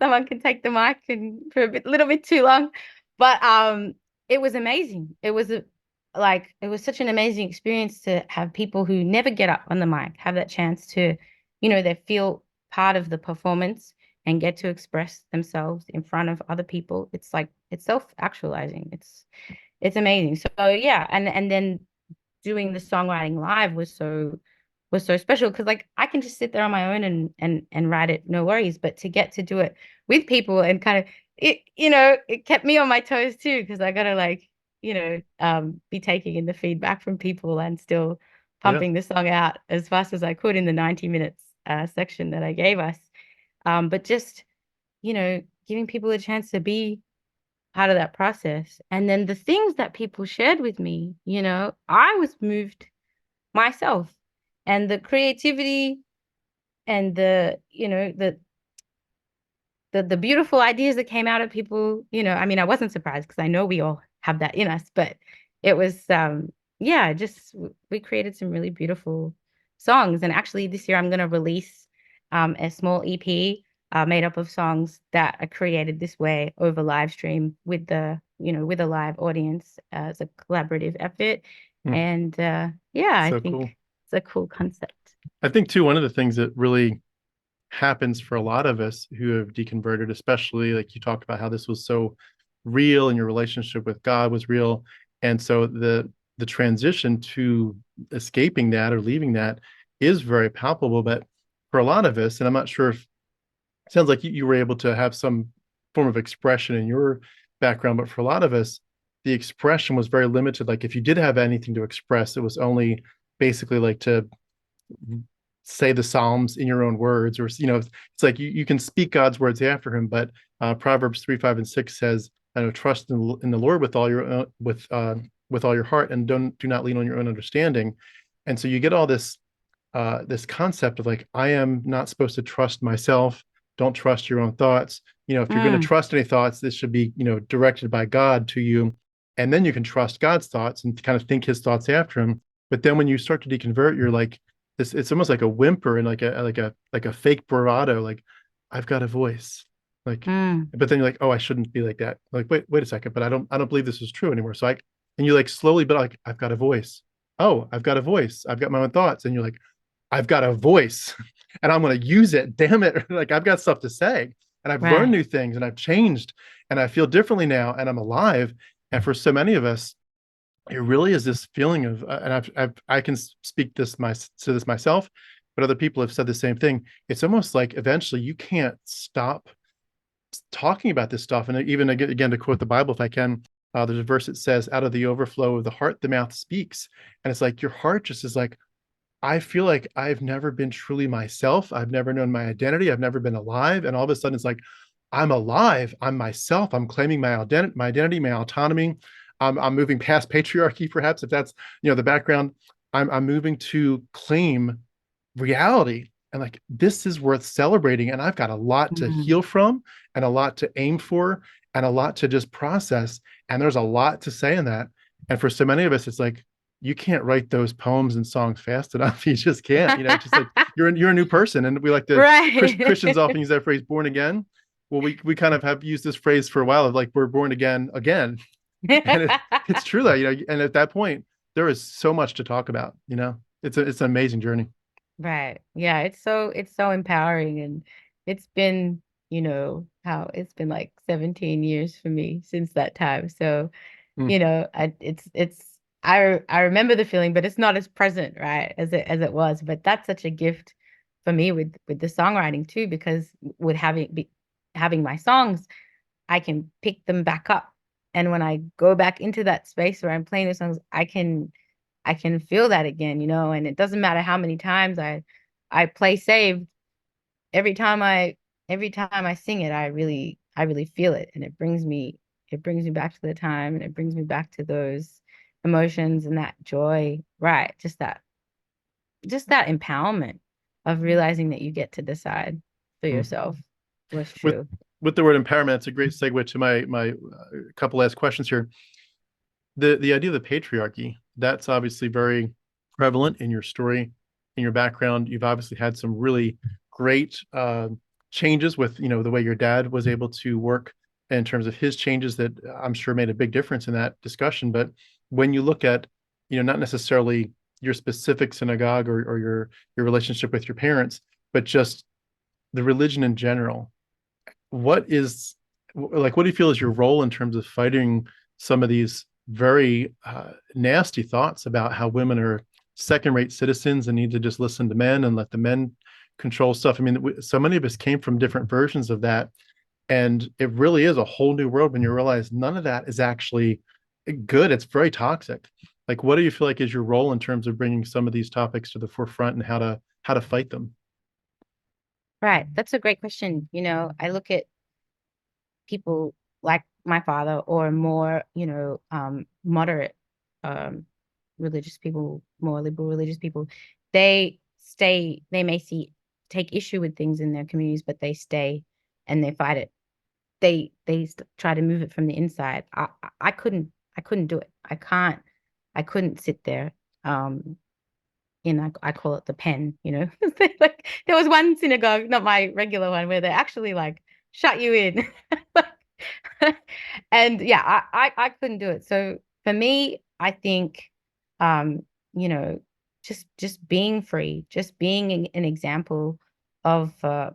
someone can take the mic and for little bit too long. But it was amazing. It was such an amazing experience to have people who never get up on the mic have that chance to, they feel part of the performance and get to express themselves in front of other people. It's like it's self-actualizing. It's amazing. So yeah, and then doing the songwriting live was so special because like I can just sit there on my own and write it, no worries. But to get to do it with people and kind of it kept me on my toes too because I gotta like be taking in the feedback from people and still Yeah. pumping the song out as fast as I could in the 90 minutes section that I gave us. But just giving people a chance to be part of that process. And then the things that people shared with me, I was moved myself. And the creativity and the beautiful ideas that came out of people, I mean, I wasn't surprised because I know we all have that in us, but it was yeah, just we created some really beautiful songs. And actually this year I'm going to release a small EP made up of songs that are created this way over live stream with with a live audience as a collaborative effort. Mm. And yeah, I So think cool. it's a cool concept. I think too, one of the things that really happens for a lot of us who have deconverted, especially like you talked about how this was so real and your relationship with God was real. And so the transition to escaping that or leaving that is very palpable. But for a lot of us, and I'm not sure if it sounds like you were able to have some form of expression in your background, but for a lot of us, the expression was very limited. Like if you did have anything to express, it was only basically like to say the Psalms in your own words, or it's like you can speak God's words after him. But Proverbs 3, 5, and 6 says, "I know trust in the Lord with all your with all your heart, and do not lean on your own understanding." And so you get all this concept of like, I am not supposed to trust myself. Don't trust your own thoughts. If you're going to Mm, trust any thoughts, this should be directed by God to you, and then you can trust God's thoughts and kind of think His thoughts after Him. But then when you start to deconvert, you're like this. It's almost like a whimper and like a fake bravado. Like I've got a voice. Like, mm, but then you're like, oh, I shouldn't be like that. Like, wait a second. But I don't believe this is true anymore. So and you like slowly, but like, I've got a voice. Oh, I've got a voice. I've got my own thoughts. And you're like, I've got a voice and I'm going to use it. Damn it. Like I've got stuff to say. and I've learned Right. new things and I've changed and I feel differently now and I'm alive. And for so many of us, it really is this feeling of, and I can speak to this myself, but other people have said the same thing. It's almost like eventually you can't stop talking about this stuff. And even again, to quote the Bible, if I can, there's a verse that says, out of the overflow of the heart, the mouth speaks. And it's like your heart just is like, I feel like I've never been truly myself. I've never known my identity. I've never been alive. And all of a sudden it's like, I'm alive. I'm myself. I'm claiming my identity, my autonomy. I'm moving past patriarchy, perhaps, if that's, the background. I'm moving to claim reality. And like, this is worth celebrating. And I've got a lot to Mm. heal from and a lot to aim for and a lot to just process. And there's a lot to say in that. And for so many of us, it's like, you can't write those poems and songs fast enough. You just can't, it's just like you're a new person. And we like to, Right. Christians often use that phrase, born again. Well, we kind of have used this phrase for a while of like, we're born again. And it's true that, and at that point, there is so much to talk about, it's an amazing journey. Right. Yeah, it's so empowering, and it's been, how it's been like 17 years for me since that time. So, Mm, I remember the feeling, but it's not as present, right, as it was. But that's such a gift for me with the songwriting too, because with having my songs, I can pick them back up. And when I go back into that space where I'm playing the songs, I can feel that again, and it doesn't matter how many times I play saved. Every time I sing it, I really feel it, and it brings me back to the time, and it brings me back to those emotions and that joy, right? Just that empowerment of realizing that you get to decide for mm. yourself what's With true. with the word empowerment, it's a great segue to my couple last questions here. The idea of the patriarchy, that's obviously very prevalent in your story, in your background. You've obviously had some really great changes with the way your dad was able to work in terms of his changes that I'm sure made a big difference in that discussion. But when you look at not necessarily your specific synagogue or your relationship with your parents, but just the religion in general, what is like, what do you feel is your role in terms of fighting some of these very nasty thoughts about how women are second-rate citizens and need to just listen to men and let the men control stuff? I mean, so many of us came from different versions of that, and it really is a whole new world when you realize none of that is actually good. It's very toxic. Like, what do you feel like is your role in terms of bringing some of these topics to the forefront and how to fight them? Right. That's a great question. I look at people like my father, or more, moderate, um, religious people, more liberal religious people. They may take issue with things in their communities, but they stay and they fight it. They try to move it from the inside. I couldn't do it. I couldn't sit there. I call it the pen. Like, there was one synagogue, not my regular one, where they actually like shut you in. And yeah, I couldn't do it. So for me, I think, um, you know, just being free, just being an example of a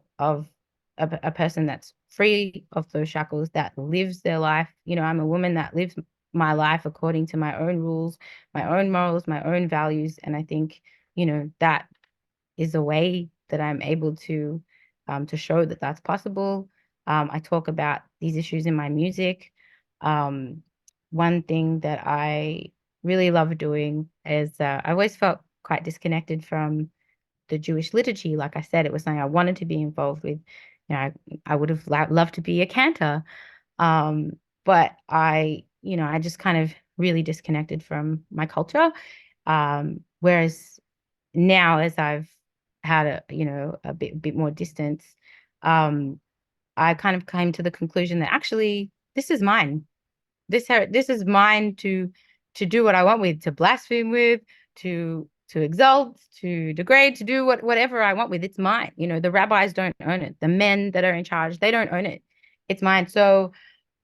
person that's free of those shackles, that lives their life. I'm a woman that lives my life according to my own rules, my own morals, my own values. And I think, that is a way that I'm able to show that that's possible. I talk about these issues in my music. Um, One thing that I really love doing is, I always felt quite disconnected from the Jewish liturgy. Like I said, it was something I wanted to be involved with. I would have loved to be a cantor, um, but I just kind of really disconnected from my culture. Whereas now, as I've had a bit more distance, um, I kind of came to the conclusion that actually this is mine. This is mine to do what I want with, to blaspheme with, to exalt, to degrade, to do whatever I want with. It's mine. The rabbis don't own it. The men that are in charge, they don't own it. It's mine. So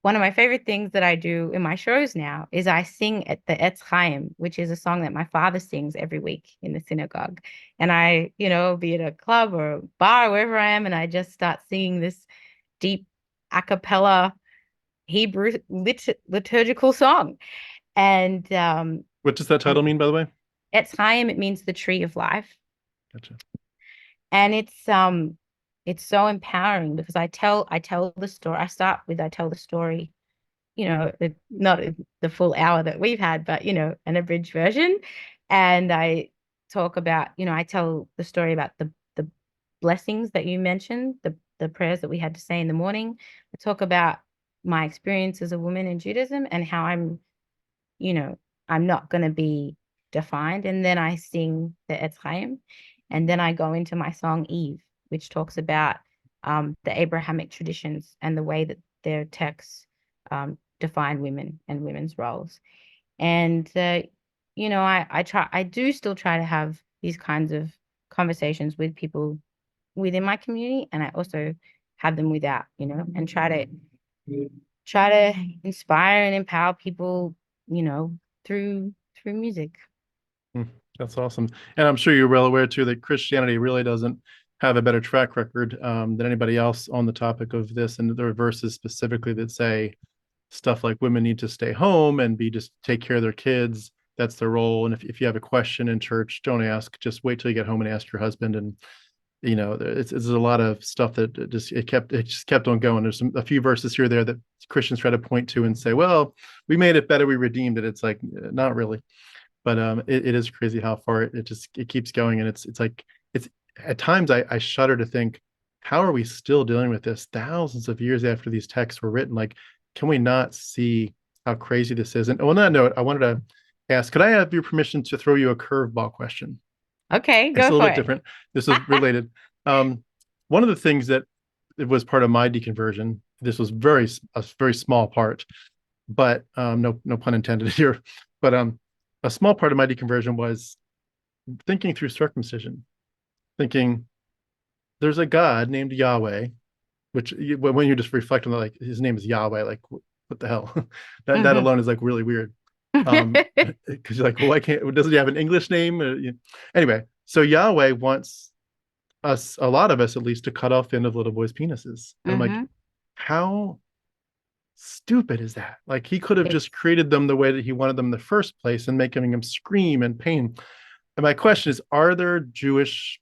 one of my favorite things that I do in my shows now is I sing at the Etz Chaim, which is a song that my father sings every week in the synagogue. And I, be at a club or a bar, wherever I am, and I just start singing deep a cappella Hebrew liturgical song. And What does that title mean, by the way? Etz Chaim, it means the tree of life. Gotcha. And it's so empowering because I tell the story. I start with I tell the story, not the full hour that we've had, but an abridged version. And I talk about, I tell the story about the blessings that you mentioned, the prayers that we had to say in the morning. I talk about my experience as a woman in Judaism and how you know, I'm not going to be defined. And then I sing the Etz Chaim. And then I go into my song Eve, which talks about the Abrahamic traditions and the way that their texts define women and women's roles. And, I do still try to have these kinds of conversations with people within my community. And I also have them without, and try to inspire and empower people, through music. Hmm, that's awesome. And I'm sure you're well aware too that Christianity really doesn't have a better track record than anybody else on the topic of this. And there are verses specifically that say stuff like women need to stay home and just take care of their kids. That's their role. And if you have a question in church, don't ask. Just wait till you get home and ask your husband. And it's a lot of stuff that it just kept on going. There's a few verses here or there that Christians try to point to and say, well, we made it better, we redeemed it. It's like not really, but it is crazy how far it keeps going. And it's like it's at times I shudder to think, how are we still dealing with this thousands of years after these texts were written? Like, can we not see how crazy this is? And on that note, I wanted to ask, could I have your permission to throw you a curveball question? Okay, It's go a little for bit it. different. This is related. One of the things that it was part of my deconversion. This was a very small part, but no pun intended here. But a small part of my deconversion was thinking through circumcision, thinking there's a God named Yahweh, which when you just reflect on that, like his name is Yahweh, like what the hell? That Mhm. alone is like really weird. Because you're like, well, why can't? Doesn't he have an English name? Anyway, so Yahweh wants us, a lot of us at least, to cut off end of little boys' penises. And I'm like, Mhm. how stupid is that? Like he could have just It's created them the way that he wanted them in the first place and making them scream in pain. And my question is, are there Jewish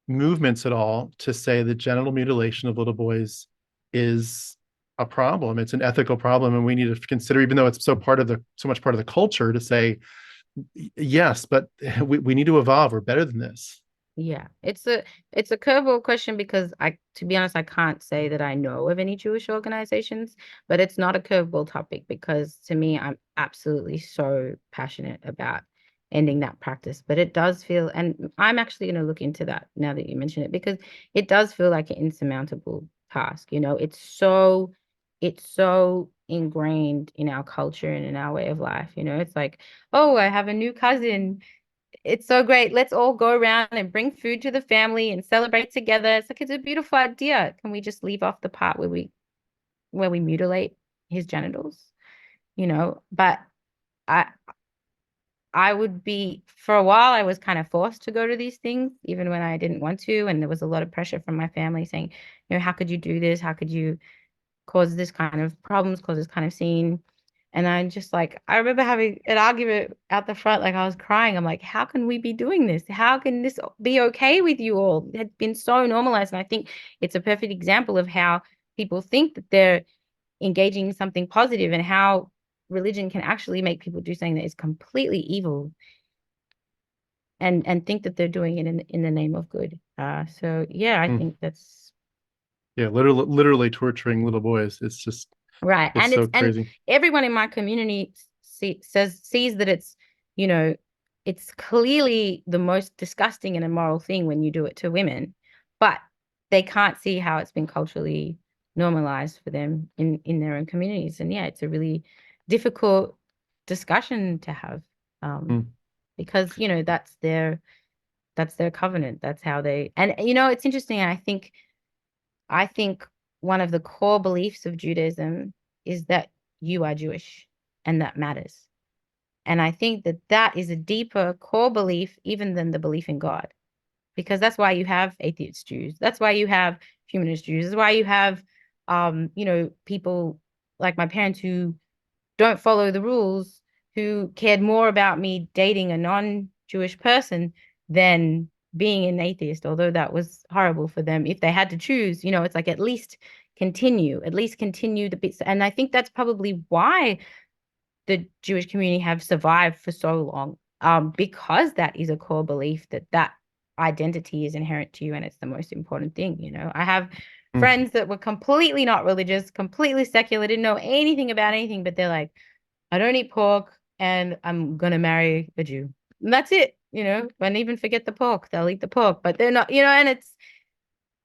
movements at all to say that genital mutilation of little boys is a problem? It's an ethical problem, and we need to consider, even though it's so much part of the culture, to say yes, but we need to evolve. We're better than this. Yeah, it's a curveball question because to be honest, I can't say that I know of any Jewish organizations, but it's not a curveball topic because to me, I'm absolutely so passionate about ending that practice. But it does feel, and I'm actually going to look into that now that you mention it because it does feel like an insurmountable task. It's so ingrained in our culture and in our way of life. It's like, oh, I have a new cousin, it's so great. Let's all go around and bring food to the family and celebrate together. It's a beautiful idea. Can we just leave off the part where we mutilate his genitals? But I I would be for a while I was kind of forced to go to these things even when I didn't want to, and there was a lot of pressure from my family saying, how could you do this? How could you cause this kind of problems, cause this kind of scene? And I just like, I remember having an argument out the front, like I was crying. I'm like, how can we be doing this? How can this be okay with you all? It had been so normalized. And I think it's a perfect example of how people think that they're engaging in something positive and how religion can actually make people do something that is completely evil and think that they're doing it in the name of good. So yeah, I Hmm. think that's Yeah, literally torturing little boys. right. It's so And crazy. everyone in my community sees that you know, it's clearly the most disgusting and immoral thing when you do it to women, but they can't see how it's been culturally normalized for them in their own communities. And yeah, it's a really difficult discussion to have. Hmm. Because, that's their covenant. That's how they, and it's interesting. I think one of the core beliefs of Judaism is that you are Jewish and that matters. And I think that that is a deeper core belief even than the belief in God, because that's why you have atheist Jews. That's why you have humanist Jews. That's why you have people like my parents who don't follow the rules, who cared more about me dating a non-Jewish person than being an atheist, although that was horrible for them. If they had to choose, it's like at least continue the bits. And I think that's probably why the Jewish community have survived for so long, because that is a core belief that identity is inherent to you and it's the most important thing. I have friends that were completely not religious, completely secular, didn't know anything about anything, but they're like, I don't eat pork and I'm gonna marry a Jew. And that's it, and even forget the pork, they'll eat the pork, but they're not, and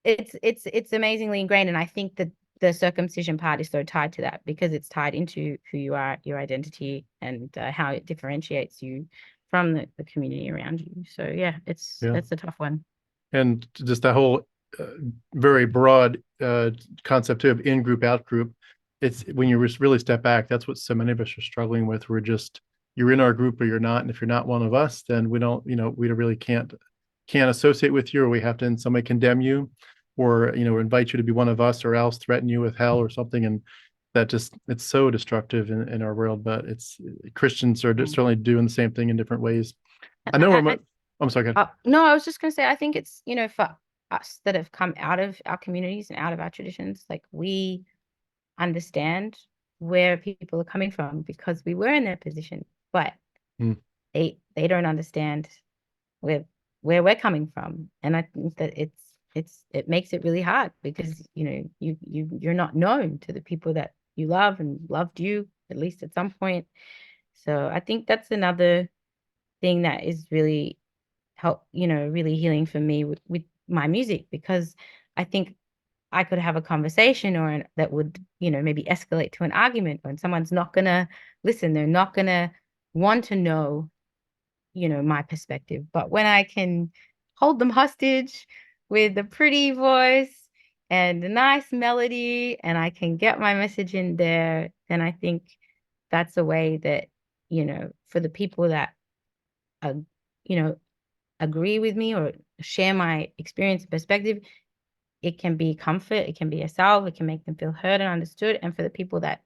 it's amazingly ingrained. And I think that the circumcision part is so tied to that because it's tied into who you are, your identity, and how it differentiates you from the community around you. So yeah, it's a tough one. And just that whole very broad concept too of in group, out group. It's when you really step back, that's what so many of us are struggling with. You're in our group or you're not, and if you're not one of us, then we really can't associate with you, or we have to in some way condemn you, or invite you to be one of us, or else threaten you with hell or something. And it's so destructive in our world. But Christians are certainly doing the same thing in different ways. I know I'm sorry. No, I was just going to say, I think it's, for us that have come out of our communities and out of our traditions, like we understand where people are coming from because we were in their position, but they don't understand where we're coming from. And I think that it makes it really hard because, you're not known to the people that you love and loved you, at least at some point. So I think that's another thing that is really really healing for me with my music, because I think I could have a conversation that would, maybe escalate to an argument when someone's not gonna listen. They're not gonna want to know, my perspective. But when I can hold them hostage with a pretty voice and a nice melody, and I can get my message in there, then I think that's a way that, for the people that are, agree with me or share my experience and perspective, it can be comfort, it can be a salve, it can make them feel heard and understood. And for the people that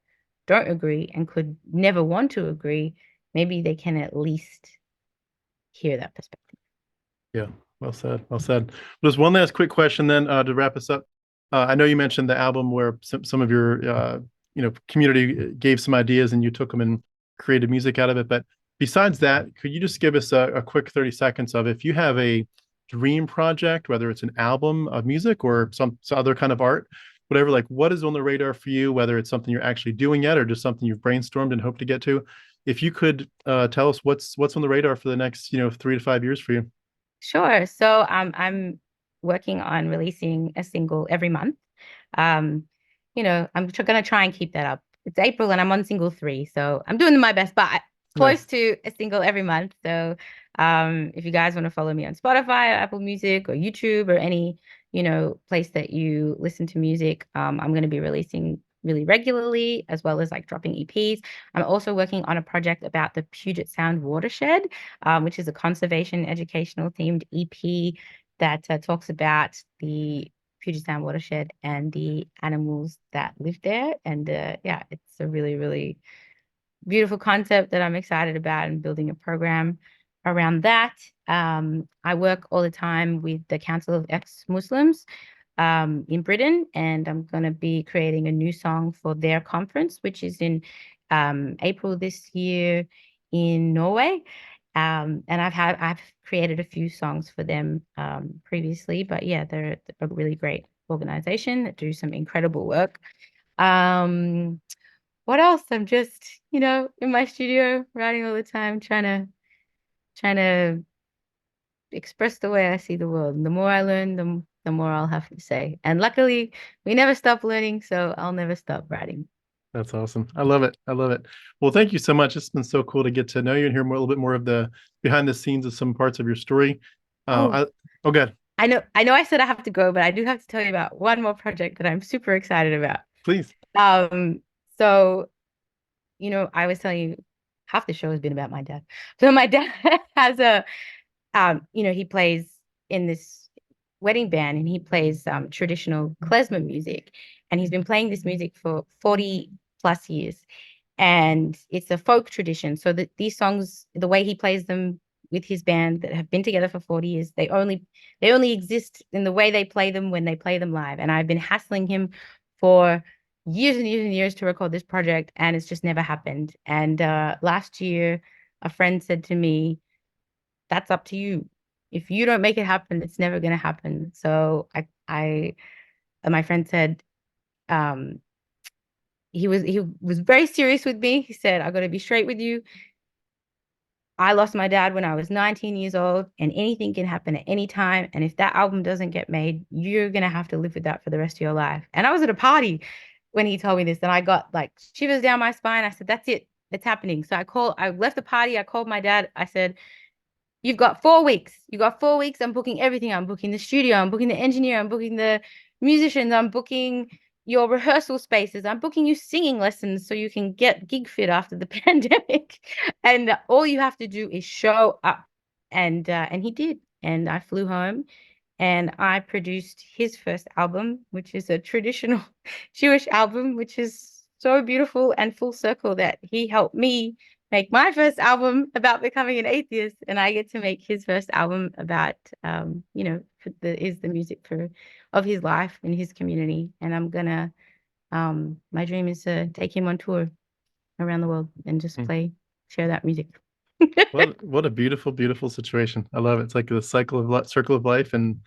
don't agree and could never want to agree, maybe they can at least hear that perspective. Yeah, well said. Well said. Just one last quick question then to wrap us up. I know you mentioned the album where some of your community gave some ideas and you took them and created music out of it. But besides that, could you just give us a quick 30 seconds of if you have a dream project, whether it's an album of music or some other kind of art, whatever, like what is on the radar for you, whether it's something you're actually doing yet or just something you've brainstormed and hope to get to. If you could tell us what's on the radar for the next 3 to 5 years for you. Sure. So I'm working on releasing a single every month. I'm going to try and keep that up. It's April and I'm on single 3, so I'm doing my best, but close to a single every month. So if you guys want to follow me on Spotify or Apple Music or YouTube or any, place that you listen to music, I'm going to be releasing really regularly, as well as like dropping EPs. I'm also working on a project about the Puget Sound watershed, which is a conservation educational themed EP that talks about the Puget Sound watershed and the animals that live there. And it's a really, really beautiful concept that I'm excited about and building a program around that. I work all the time with the Council of Ex-Muslims in Britain, and I'm going to be creating a new song for their conference, which is in April this year in Norway. And I've created a few songs for them previously, but yeah, they're a really great organization that do some incredible work. What else? I'm just, in my studio writing all the time, trying to express the way I see the world. And the more I learn, the more I'll have to say. And luckily, we never stop learning, so I'll never stop writing. That's awesome. I love it. I love it. Well, thank you so much. It's been so cool to get to know you and hear a little bit more of the behind the scenes of some parts of your story. Good. I know I said I have to go, but I do have to tell you about one more project that I'm super excited about. Please. So, I was telling you half the show has been about my dad. So my dad has he plays in this wedding band and he plays traditional klezmer music. and he's been playing this music for 40 plus years. And it's a folk tradition. So that these songs, the way he plays them with his band that have been together for 40 years, they only exist in the way they play them when they play them live. And I've been hassling him for years and years and years to record this project, and it's just never happened. And last year, a friend said to me, "That's up to you. If you don't make it happen, it's never going to happen." So my friend said, he was very serious with me. He said, "I got to be straight with you. I lost my dad when I was 19 years old, and anything can happen at any time. And if that album doesn't get made, you're going to have to live with that for the rest of your life." And I was at a party when he told me this, and I got like shivers down my spine. I said, "That's it. It's happening." So I left the party. I called my dad. I said, "You've got 4 weeks. You got 4 weeks. I'm booking everything. I'm booking the studio. I'm booking the engineer. I'm booking the musicians. I'm booking your rehearsal spaces. I'm booking you singing lessons so you can get gig fit after the pandemic. And all you have to do is show up." And he did. And I flew home and I produced his first album, which is a traditional Jewish album, which is so beautiful and full circle that he helped me make my first album about becoming an atheist, and I get to make his first album about, is the music of his life and his community. And I'm gonna, my dream is to take him on tour around the world and just share that music. What a beautiful, beautiful situation. I love it. It's like the circle of life, and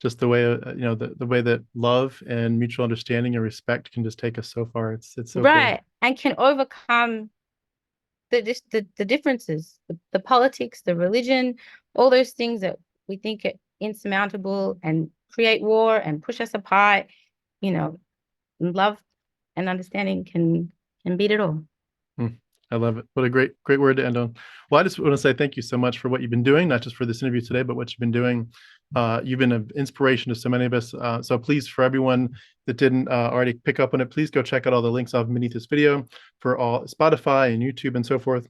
just the way the way that love and mutual understanding and respect can just take us so far. It's so right, cool. and can overcome the differences, the politics, the religion, all those things that we think are insurmountable and create war and push us apart. Love and understanding can beat it all. I love it. What a great word to end on. Well, I just want to say thank you so much for what you've been doing, not just for this interview today, but what you've been doing. You've been an inspiration to so many of us. So please, for everyone that didn't already pick up on it, please go check out all the links off beneath this video for all Spotify and YouTube and so forth.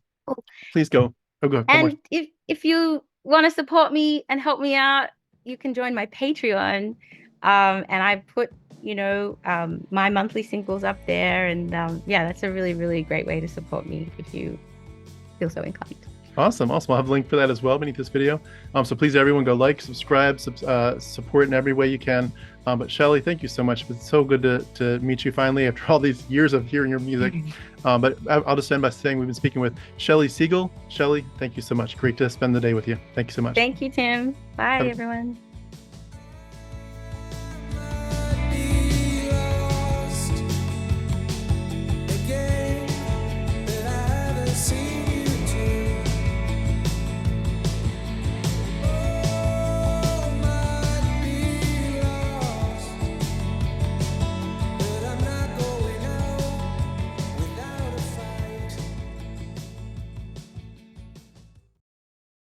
Please go. Oh, go. And if you want to support me and help me out, you can join my Patreon. And I put my monthly singles up there, and that's a really, really great way to support me if you feel so inclined. Awesome. I'll have a link for that as well beneath this video. So please, everyone, go like, subscribe, support in every way you can. But Shelley, thank you so much. It's so good to meet you finally after all these years of hearing your music. But I'll just end by saying we've been speaking with Shelley Segal. Shelley, thank you so much. Great to spend the day with you. Thank you so much. Thank you, Tim. Bye, everyone.